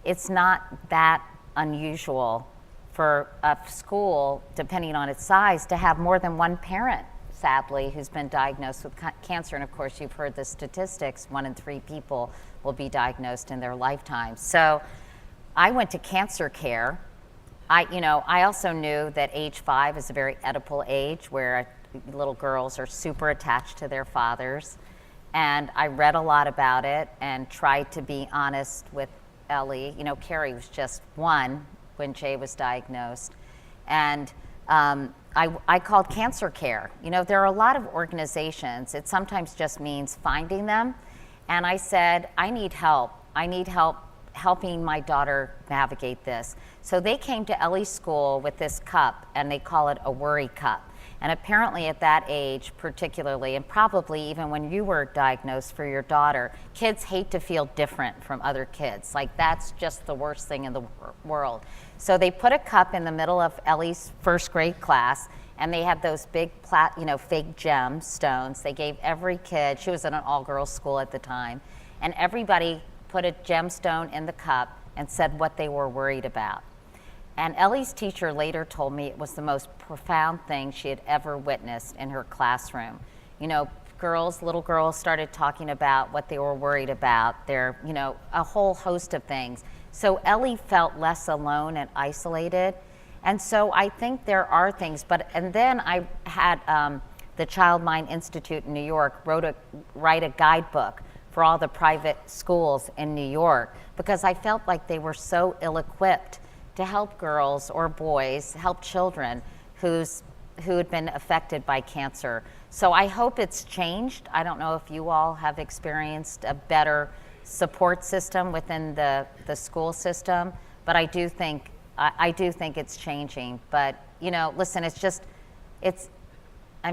it's not that unusual for a school, depending on its size, to have more than one parent, sadly, who's been diagnosed with cancer. And of course, you've heard the statistics, 1 in 3 people will be diagnosed in their lifetime. So I went to cancer care. I also knew that age 5 is a very Oedipal age where little girls are super attached to their fathers. And I read a lot about it and tried to be honest with Ellie. Carrie was just 1 when Jay was diagnosed. And I called cancer care. There are a lot of organizations. It sometimes just means finding them. And I said, I need help. I need help helping my daughter navigate this. So they came to Ellie's school with this cup, and they call it a worry cup. And apparently at that age particularly, and probably even when you were diagnosed for your daughter, kids hate to feel different from other kids. Like, that's just the worst thing in the world. So they put a cup in the middle of Ellie's first grade class, and they had those big fake gem stones. They gave every kid, she was in an all-girls school at the time, and everybody put a gemstone in the cup and said what they were worried about. And Ellie's teacher later told me it was the most profound thing she had ever witnessed in her classroom. Little girls started talking about what they were worried about, a whole host of things. So Ellie felt less alone and isolated. And so I think there are things, and then I had the Child Mind Institute in New York write a guidebook for all the private schools in New York, because I felt like they were so ill-equipped to help girls or boys, help children who had been affected by cancer. So I hope it's changed. I don't know if you all have experienced a better support system within the school system, but I do think it's changing. But listen,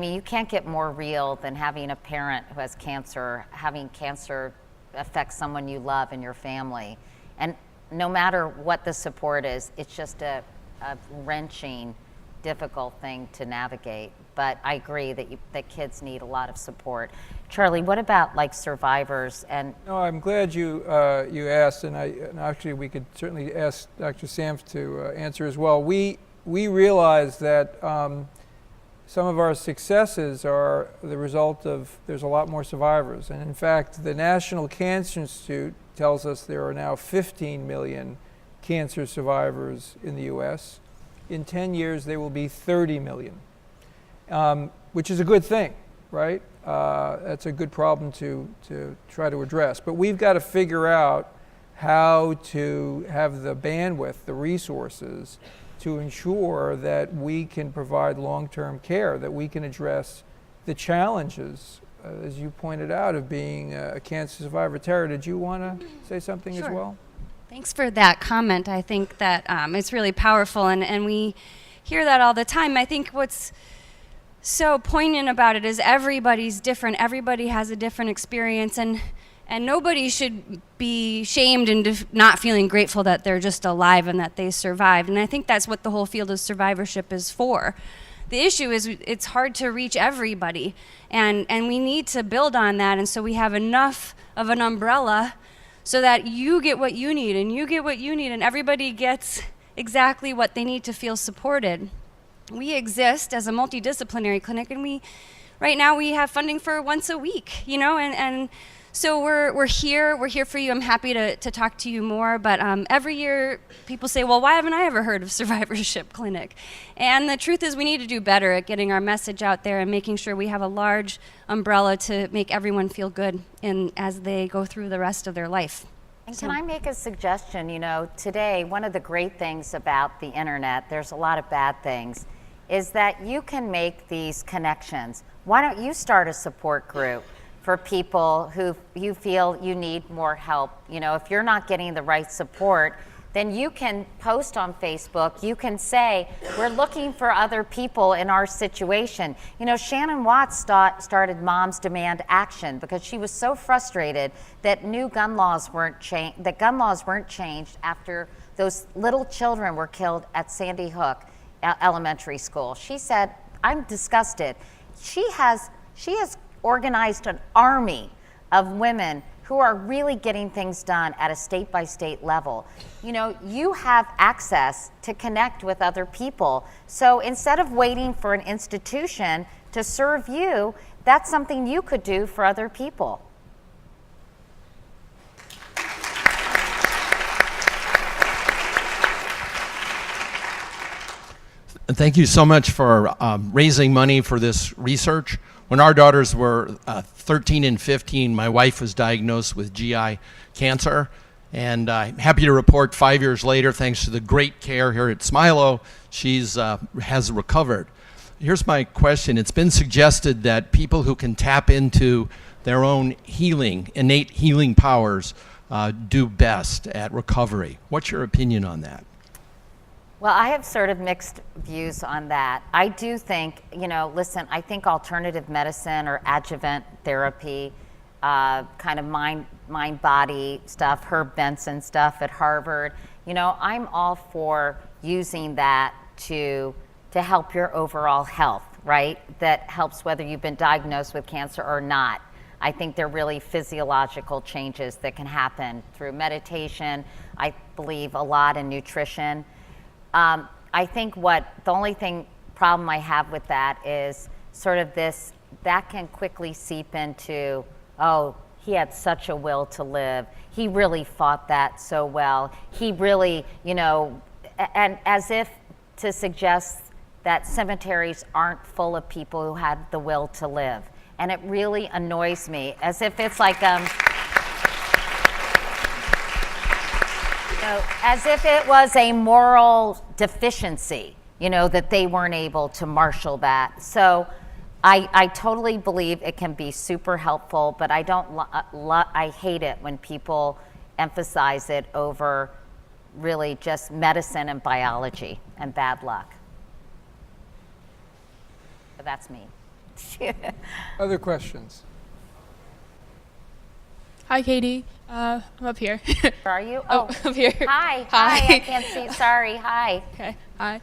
you can't get more real than having a parent who has cancer, having cancer affect someone you love in your family. And no matter what the support is, it's just a wrenching, difficult thing to navigate. But I agree that kids need a lot of support. Charlie, what about survivors? And No, I'm glad you asked, and actually we could certainly ask Dr. Samf to answer as well. We realize that some of our successes are the result of there's a lot more survivors. And in fact, the National Cancer Institute tells us there are now 15 million cancer survivors in the U.S. In 10 years, there will be 30 million, which is a good thing, right? That's a good problem to try to address. But we've got to figure out how to have the bandwidth, the resources, to ensure that we can provide long-term care, that we can address the challenges, as you pointed out, of being a cancer survivor. Tara, did you want to say something as well? Thanks for that comment. I think that it's really powerful, and we hear that all the time. I think what's so poignant about it is everybody's different. Everybody has a different experience, and nobody should be shamed into not feeling grateful that they're just alive and that they survived. And I think that's what the whole field of survivorship is for. The issue is it's hard to reach everybody, and we need to build on that. And so we have enough of an umbrella so that you get what you need, and you get what you need, and everybody gets exactly what they need to feel supported. We exist as a multidisciplinary clinic, and right now we have funding for once a week, and so we're here for you. I'm happy to talk to you more, but every year people say, well, why haven't I ever heard of Survivorship Clinic? And the truth is we need to do better at getting our message out there and making sure we have a large umbrella to make everyone feel good as they go through the rest of their life. And can I make a suggestion? Today, one of the great things about the internet, there's a lot of bad things, is that you can make these connections. Why don't you start a support group for people who you feel you need more help? If you're not getting the right support, then you can post on Facebook. You can say, we're looking for other people in our situation. Shannon Watts started Moms Demand Action because she was so frustrated that gun laws weren't changed after those little children were killed at Sandy Hook Elementary School. She said, I'm disgusted. She has organized an army of women who are really getting things done at a state-by-state level. You have access to connect with other people. So instead of waiting for an institution to serve you, that's something you could do for other people. Thank you so much for raising money for this research. When our daughters were 13 and 15, my wife was diagnosed with GI cancer. And I'm happy to report 5 years later, thanks to the great care here at Smilow, she's has recovered. Here's my question. It's been suggested that people who can tap into their own healing, innate healing powers, do best at recovery. What's your opinion on that? Well, I have sort of mixed views on that. I do think, listen, I think alternative medicine or adjuvant therapy, kind of mind-body stuff, Herb Benson stuff at Harvard, I'm all for using that to help your overall health, right? That helps whether you've been diagnosed with cancer or not. I think they're really physiological changes that can happen through meditation. I believe a lot in nutrition. I think the only problem I have with that is sort of this, that can quickly seep into, oh, he had such a will to live. He really fought that so well. He really, and as if to suggest that cemeteries aren't full of people who had the will to live. And it really annoys me, as if it's like, as if it was a moral deficiency, that they weren't able to marshal that. So I totally believe it can be super helpful, but I don't, I hate it when people emphasize it over really just medicine and biology and bad luck. But that's me. Other questions? Hi, Katie. I'm up here. Where are you? Oh, up here. Hi. Hi. I can't see. Sorry. Hi. Okay. Hi.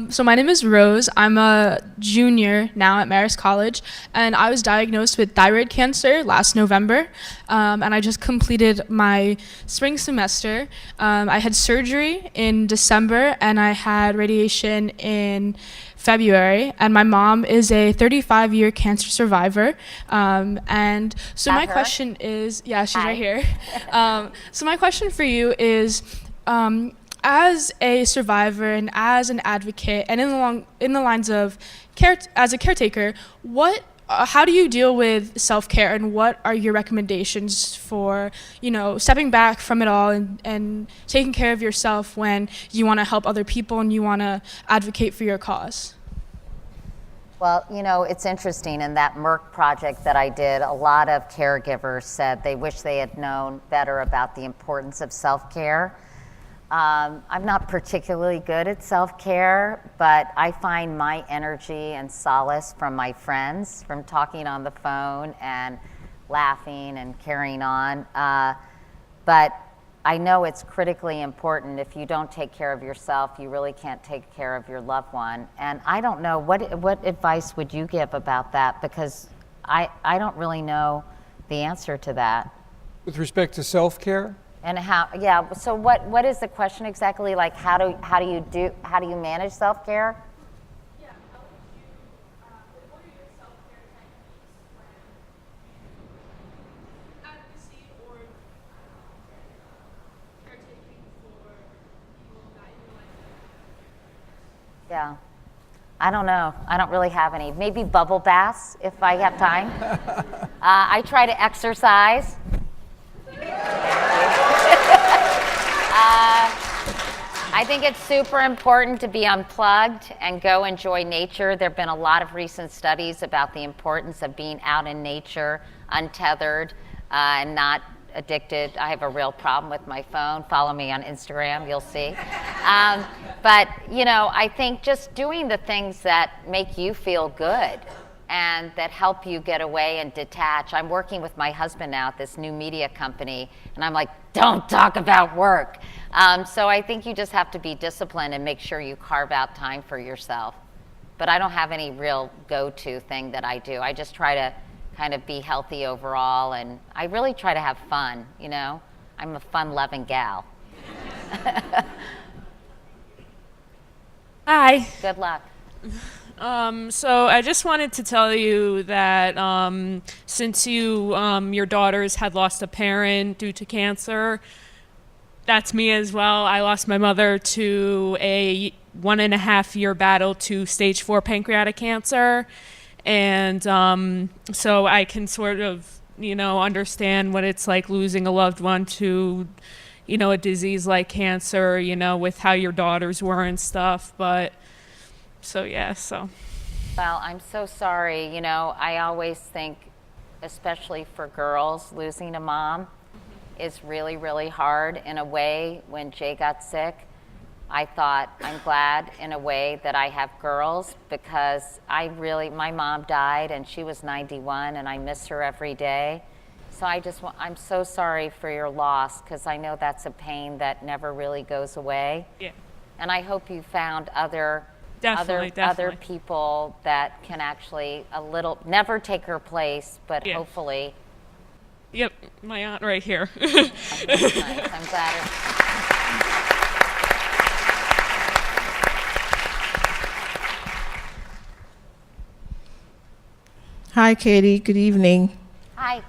So my name is Rose. I'm a junior now at Marist College, and I was diagnosed with thyroid cancer last November, and I just completed my spring semester. I had surgery in December, and I had radiation in February, and my mom is a 35-year cancer survivor, and so my question is, yeah, she's right here. So my question for you is, as a survivor and as an advocate, and in the lines of care, as a caretaker, how do you deal with self-care, and what are your recommendations for, stepping back from it all and taking care of yourself when you want to help other people and you want to advocate for your cause? Well, it's interesting. In that Merck project that I did, a lot of caregivers said they wish they had known better about the importance of self-care. I'm not particularly good at self-care, but I find my energy and solace from my friends, from talking on the phone and laughing and carrying on. But I know it's critically important. If you don't take care of yourself, you really can't take care of your loved one. And I don't know, what advice would you give about that? Because I don't really know the answer to that. With respect to self-care? And how, yeah, so what is the question exactly? Like, how do you manage self-care? Yeah, what are your self-care techniques when advocacy or caretaking for people that in your life? Yeah, I don't know. I don't really have any. Maybe bubble baths if I have time. I try to exercise. I think it's super important to be unplugged and go enjoy nature. There have been a lot of recent studies about the importance of being out in nature, untethered, and not addicted. I have a real problem with my phone. Follow me on Instagram, you'll see. But, I think just doing the things that make you feel good and that help you get away and detach. I'm working with my husband now at this new media company, and I'm like, don't talk about work. So I think you just have to be disciplined and make sure you carve out time for yourself. But I don't have any real go-to thing that I do. I just try to kind of be healthy overall, and I really try to have fun, I'm a fun-loving gal. Hi. Good luck. So I just wanted to tell you that since your daughters had lost a parent due to cancer, that's me as well. I lost my mother to a 1.5-year battle to stage 4 pancreatic cancer. And so I can sort of, understand what it's like losing a loved one to, a disease like cancer, with how your daughters were and stuff. But so, yeah, so. Well, I'm so sorry. I always think, especially for girls, losing a mom is really, really hard. In a way, when Jay got sick, I thought, I'm glad in a way that I have girls, because my mom died and she was 91 and I miss her every day. So I'm so sorry for your loss, because I know that's a pain that never really goes away. Yeah. And I hope you found other people that can actually never take her place, but Yeah. hopefully. Yep, my aunt right here. That's nice. I'm glad. Hi, Katie. Good evening. Hi.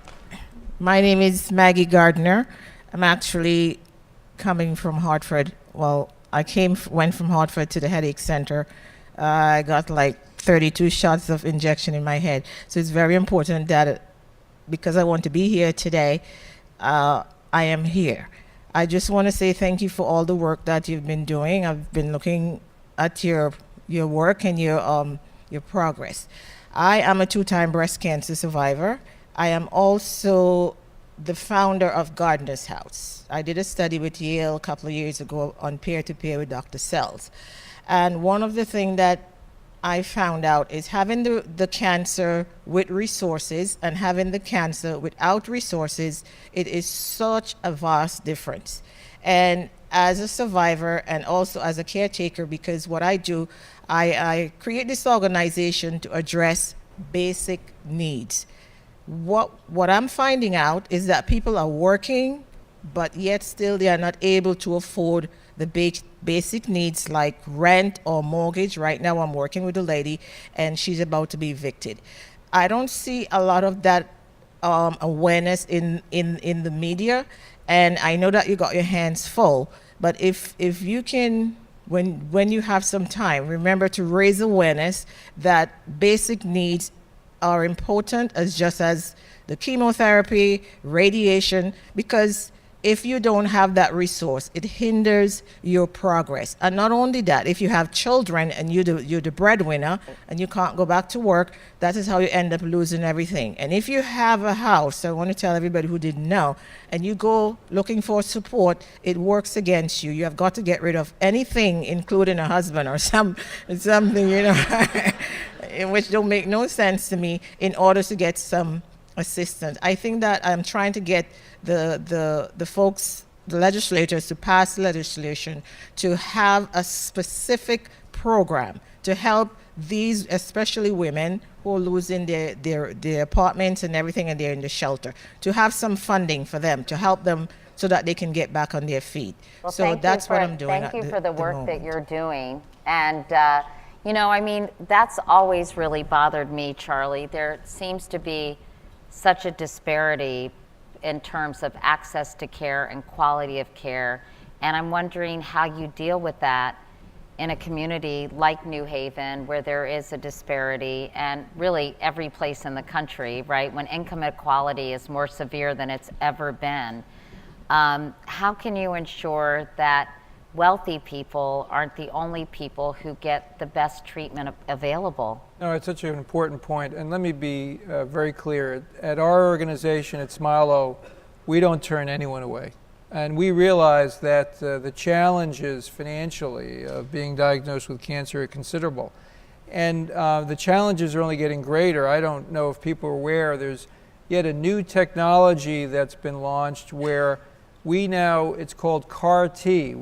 My name is Maggie Gardner. I'm actually coming from Hartford. Well, I went from Hartford to the headache center. I got like 32 shots of injection in my head. So it's very important that, because I want to be here today, I am here. I just want to say thank you for all the work that you've been doing. I've been looking at your work and your progress. I am a 2-time breast cancer survivor. I am also the founder of Gardener's House. I did a study with Yale a couple of years ago on peer-to-peer with Dr. Sells. And one of the things that I found out is having the cancer with resources and having the cancer without resources, it is such a vast difference. And as a survivor and also as a caretaker, because what I do, I create this organization to address basic needs. What I'm finding out is that people are working, but yet still they are not able to afford the basic needs like rent or mortgage. Right now I'm working with a lady and she's about to be evicted. I don't see a lot of that awareness in the media, and I know that you got your hands full, but if you can, when you have some time, remember to raise awareness that basic needs are important just as the chemotherapy, radiation, because if you don't have that resource, it hinders your progress. And not only that, if you have children and you're the breadwinner and you can't go back to work, that is how you end up losing everything. And if you have a house, I want to tell everybody who didn't know, and you go looking for support, it works against you. You have got to get rid of anything, including a husband or something, which don't make no sense to me, in order to get some assistance. I think that I'm trying to get the folks, the legislators, to pass legislation to have a specific program to help these, especially women who are losing their apartments and everything, and they're in the shelter, to have some funding for them to help them so that they can get back on their feet. Well, so that's what I'm doing. Thank you for the work that you're doing. And, that's always really bothered me, Charlie. There seems to be such a disparity in terms of access to care and quality of care. And I'm wondering how you deal with that in a community like New Haven, where there is a disparity, and really every place in the country, right? When income inequality is more severe than it's ever been. How can you ensure that wealthy people aren't the only people who get the best treatment available? No, it's such an important point, and let me be very clear. At our organization at Smilow, we don't turn anyone away. And we realize that the challenges financially of being diagnosed with cancer are considerable. And the challenges are only getting greater. I don't know if people are aware, there's yet a new technology that's been launched where it's called CAR T.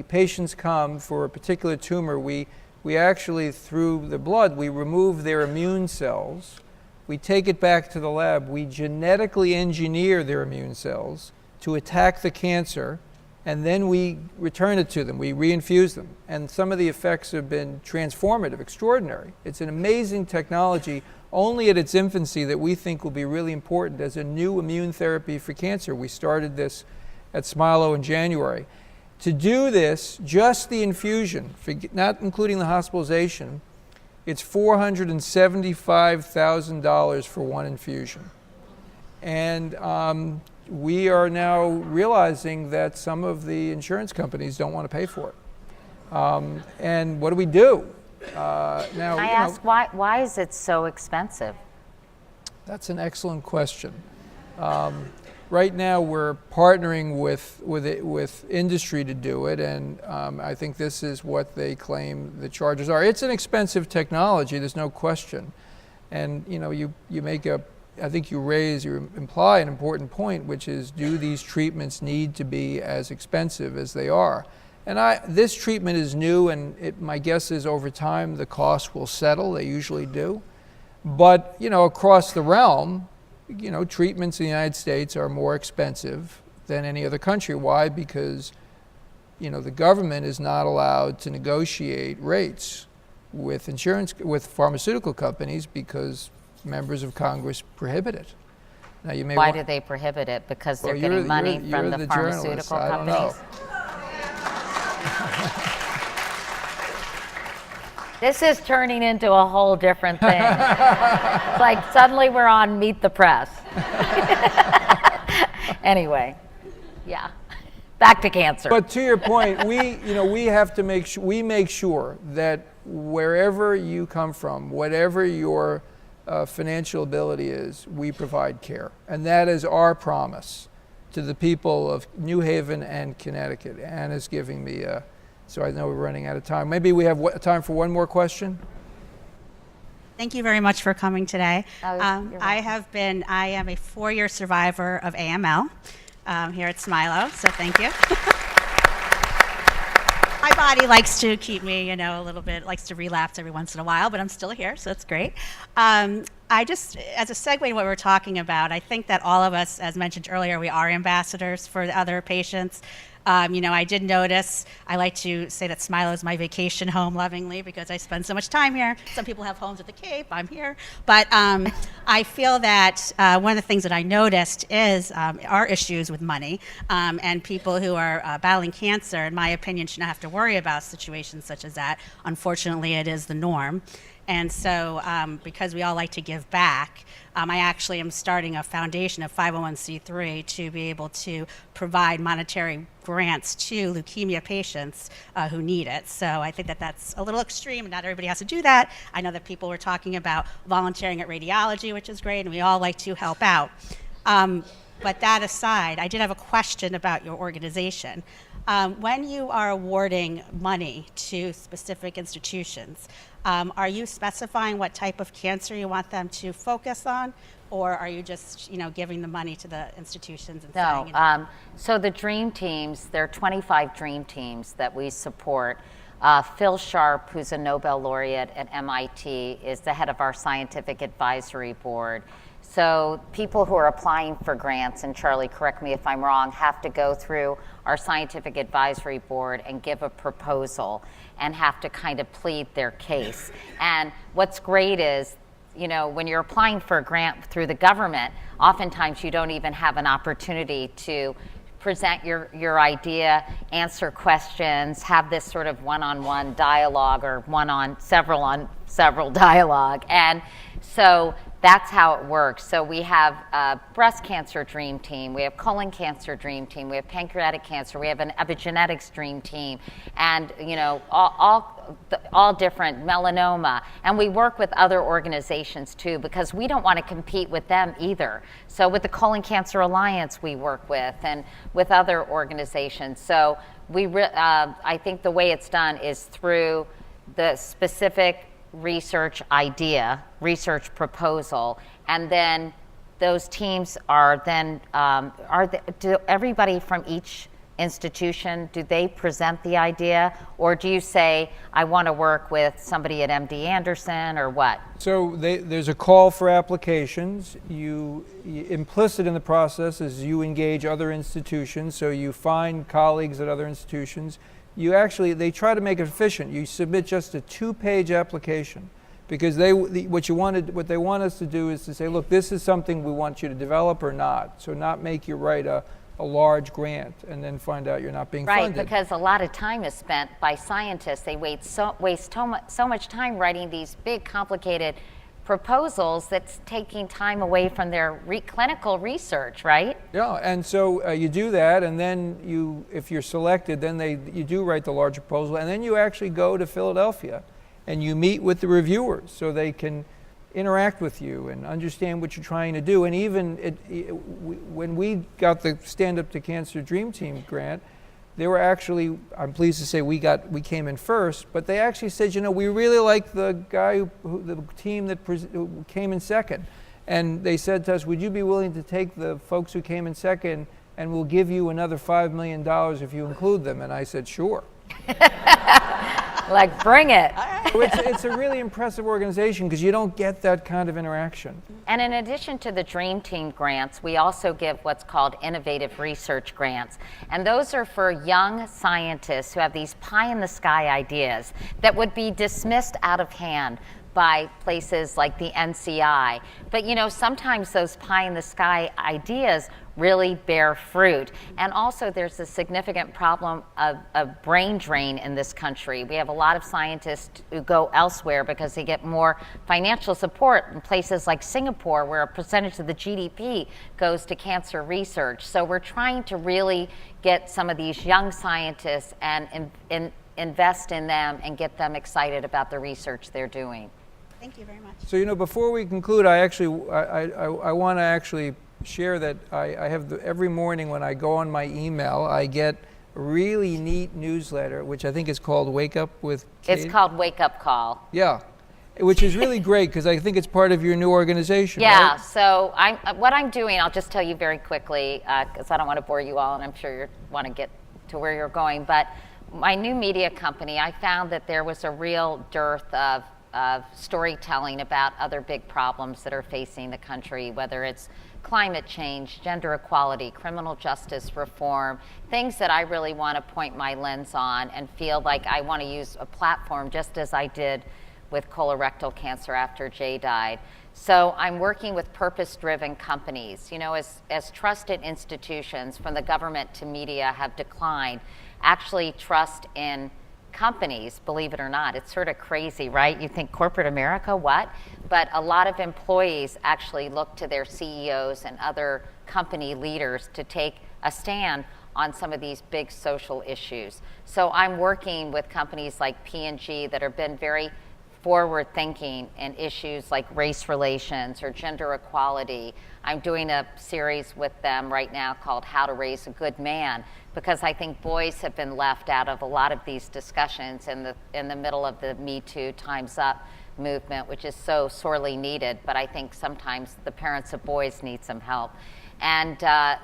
Patients come for a particular tumor. We actually, through the blood, we remove their immune cells. We take it back to the lab. We genetically engineer their immune cells to attack the cancer, and then we return it to them. We reinfuse them. And some of the effects have been transformative, extraordinary. It's an amazing technology, only at its infancy, that we think will be really important as a new immune therapy for cancer. We started this at Smilow in January. To do this, just the infusion, not including the hospitalization, it's $475,000 for one infusion. And we are now realizing that some of the insurance companies don't want to pay for it. And what do we do? Now, I ask, why is it so expensive? That's an excellent question. Right now, we're partnering with industry to do it, and I think this is what they claim the charges are. It's an expensive technology, there's no question. And you make I think you imply an important point, which is, do these treatments need to be as expensive as they are? And this treatment is new, and my guess is over time the cost will settle. They usually do. But across the realm, treatments in the United States are more expensive than any other country. Why? Because, the government is not allowed to negotiate rates with pharmaceutical companies because members of Congress prohibit it. Now, Why do they prohibit it? Because they're getting money from the pharmaceutical companies? This is turning into a whole different thing. It's like suddenly we're on Meet the Press. Anyway, yeah, back to cancer. But to your point, we have to make sure that wherever you come from, whatever your financial ability is, we provide care, and that is our promise to the people of New Haven and Connecticut. Anna's giving me so I know we're running out of time. Maybe we have time for one more question? Thank you very much for coming today. You're welcome. I am a 4-year survivor of AML here at Smilow, so thank you. My body likes to keep me, a little bit, likes to relapse every once in a while, but I'm still here, so that's great. I just, as a segue to what we're talking about, I think that all of us, as mentioned earlier, we are ambassadors for the other patients. I did notice, I like to say that Smilow is my vacation home lovingly because I spend so much time here. Some people have homes at the Cape, I'm here. But I feel that one of the things that I noticed is our issues with money, and people who are battling cancer, in my opinion, should not have to worry about situations such as that. Unfortunately, it is the norm. And so because we all like to give back, I actually am starting a foundation, a 501c3, to be able to provide monetary grants to leukemia patients who need it. So I think that that's a little extreme, and not everybody has to do that. I know that people were talking about volunteering at radiology, which is great, and we all like to help out. But that aside, I did have a question about your organization. When you are awarding money to specific institutions, are you specifying what type of cancer you want them to focus on, or are you just, giving the money to the institutions and saying? No. So the dream teams, there are 25 dream teams that we support. Phil Sharp, who's a Nobel laureate at MIT, is the head of our scientific advisory board. So people who are applying for grants, and Charlie, correct me if I'm wrong, have to go through our scientific advisory board and give a proposal and have to kind of plead their case. And what's great is, when you're applying for a grant through the government, oftentimes you don't even have an opportunity to present your idea, answer questions, have this sort of one-on-one dialogue or one-on-several dialogue. And so that's how it works. So we have a breast cancer dream team, we have colon cancer dream team, we have pancreatic cancer, we have an epigenetics dream team, and all different, melanoma. And we work with other organizations too, because we don't want to compete with them either. So with the Colon Cancer Alliance we work with, and with other organizations. So I think the way it's done is through the specific research idea, research proposal, and then those teams are then, do everybody from each institution, do they present the idea, or do you say, I want to work with somebody at MD Anderson, or what? So there's a call for applications. Implicit in the process is you engage other institutions, so you find colleagues at other institutions. They try to make it efficient. You submit just a 2-page application, because what they want us to do is to say, look, this is something we want you to develop or not. So not make you write a a large grant and then find out you're not being Right, funded. because a lot of time is spent by scientists. They waste so much time writing these big, complicated proposals that's taking time away from their clinical research, right? Yeah, and so you do that, and then if you're selected, then you do write the large proposal, and then you actually go to Philadelphia, and you meet with the reviewers so they can interact with you and understand what you're trying to do. And even when we got the Stand Up to Cancer Dream Team grant, they were actually, I'm pleased to say we came in first, but they actually said, we really like the guy, the team who came in second. And they said to us, would you be willing to take the folks who came in second and we'll give you another $5 million if you include them? And I said, sure. Like, bring it. So it's a really impressive organization because you don't get that kind of interaction. And in addition to the Dream Team grants, we also give what's called Innovative Research Grants. And those are for young scientists who have these pie-in-the-sky ideas that would be dismissed out of hand by places like the NCI. But sometimes those pie-in-the-sky ideas really bear fruit. And also there's a significant problem of brain drain in this country. We have a lot of scientists who go elsewhere because they get more financial support in places like Singapore, where a percentage of the GDP goes to cancer research. So we're trying to really get some of these young scientists and invest in them and get them excited about the research they're doing. Thank you very much. So before we conclude, I want to actually share that I have every morning when I go on my email, I get a really neat newsletter, which I think is called Wake Up with Kate. It's called Wake Up Call. Yeah, which is really great because I think it's part of your new organization. Yeah, right? so what I'm doing, I'll just tell you very quickly because I don't want to bore you all, and I'm sure you want to get to where you're going. But my new media company, I found that there was a real dearth of storytelling about other big problems that are facing the country, whether it's climate change, gender equality, criminal justice reform, things that I really want to point my lens on and feel like I want to use a platform just as I did with colorectal cancer after Jay died. So I'm working with purpose-driven companies. As trusted institutions from the government to media have declined, actually trust in companies, believe it or not. It's sort of crazy, right? You think corporate America, what? But a lot of employees actually look to their CEOs and other company leaders to take a stand on some of these big social issues. So I'm working with companies like P&G that have been very forward thinking in issues like race relations or gender equality. I'm doing a series with them right now called How to Raise a Good Man, because I think boys have been left out of a lot of these discussions in the middle of the Me Too, Time's Up movement, which is so sorely needed. But I think sometimes the parents of boys need some help. And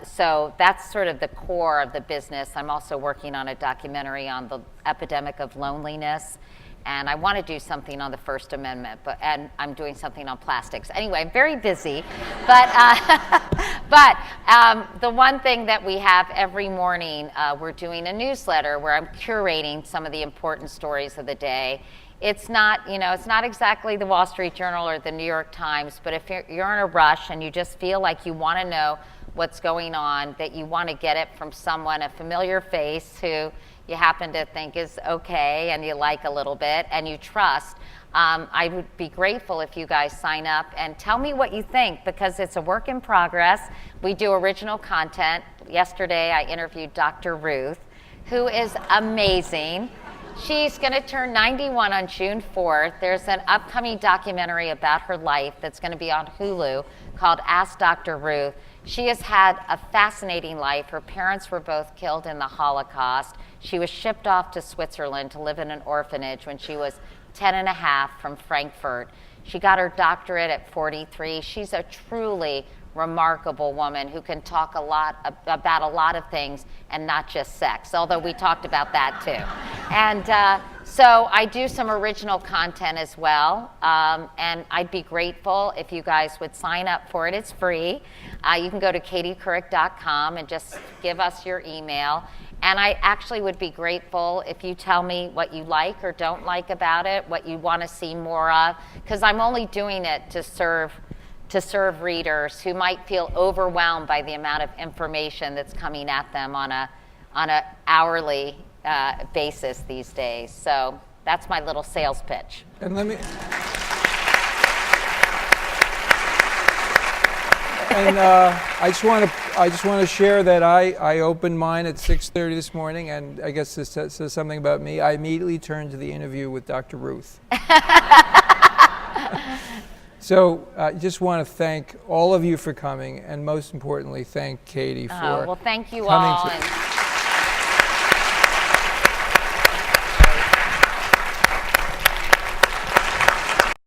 so that's sort of the core of the business. I'm also working on a documentary on the epidemic of loneliness. And I want to do something on the First Amendment, and I'm doing something on plastics. Anyway, I'm very busy, but the one thing that we have every morning, we're doing a newsletter where I'm curating some of the important stories of the day. It's not, it's not exactly the Wall Street Journal or the New York Times, but if you're in a rush and you just feel like you want to know what's going on, that you want to get it from someone, a familiar face who you happen to think is okay and you like a little bit and you trust, I would be grateful if you guys sign up and tell me what you think, because it's a work in progress. We do original content. Yesterday I interviewed Dr. Ruth, who is amazing. She's going to turn 91 on June 4th. There's an upcoming documentary about her life that's going to be on Hulu called Ask Dr. Ruth. She has had a fascinating life. Her parents were both killed in the Holocaust. She was shipped off to Switzerland to live in an orphanage when she was 10 and a half from Frankfurt. She got her doctorate at 43. She's a truly remarkable woman who can talk about a lot of things and not just sex, although we talked about that too. And so I do some original content as well, and I'd be grateful if you guys would sign up for it. It's free. You can go to katiecouric.com and just give us your email. And I actually would be grateful if you tell me what you like or don't like about it, what you want to see more of, because I'm only doing it to serve to serve readers who might feel overwhelmed by the amount of information that's coming at them on a hourly basis these days. So that's my little sales pitch. And let me. And I just want to share that I opened mine at 6:30 this morning, and I guess this says something about me. I immediately turned to the interview with Dr. Ruth. So I just want to thank all of you for coming, and most importantly, thank Katie for Well, thank you coming all. to-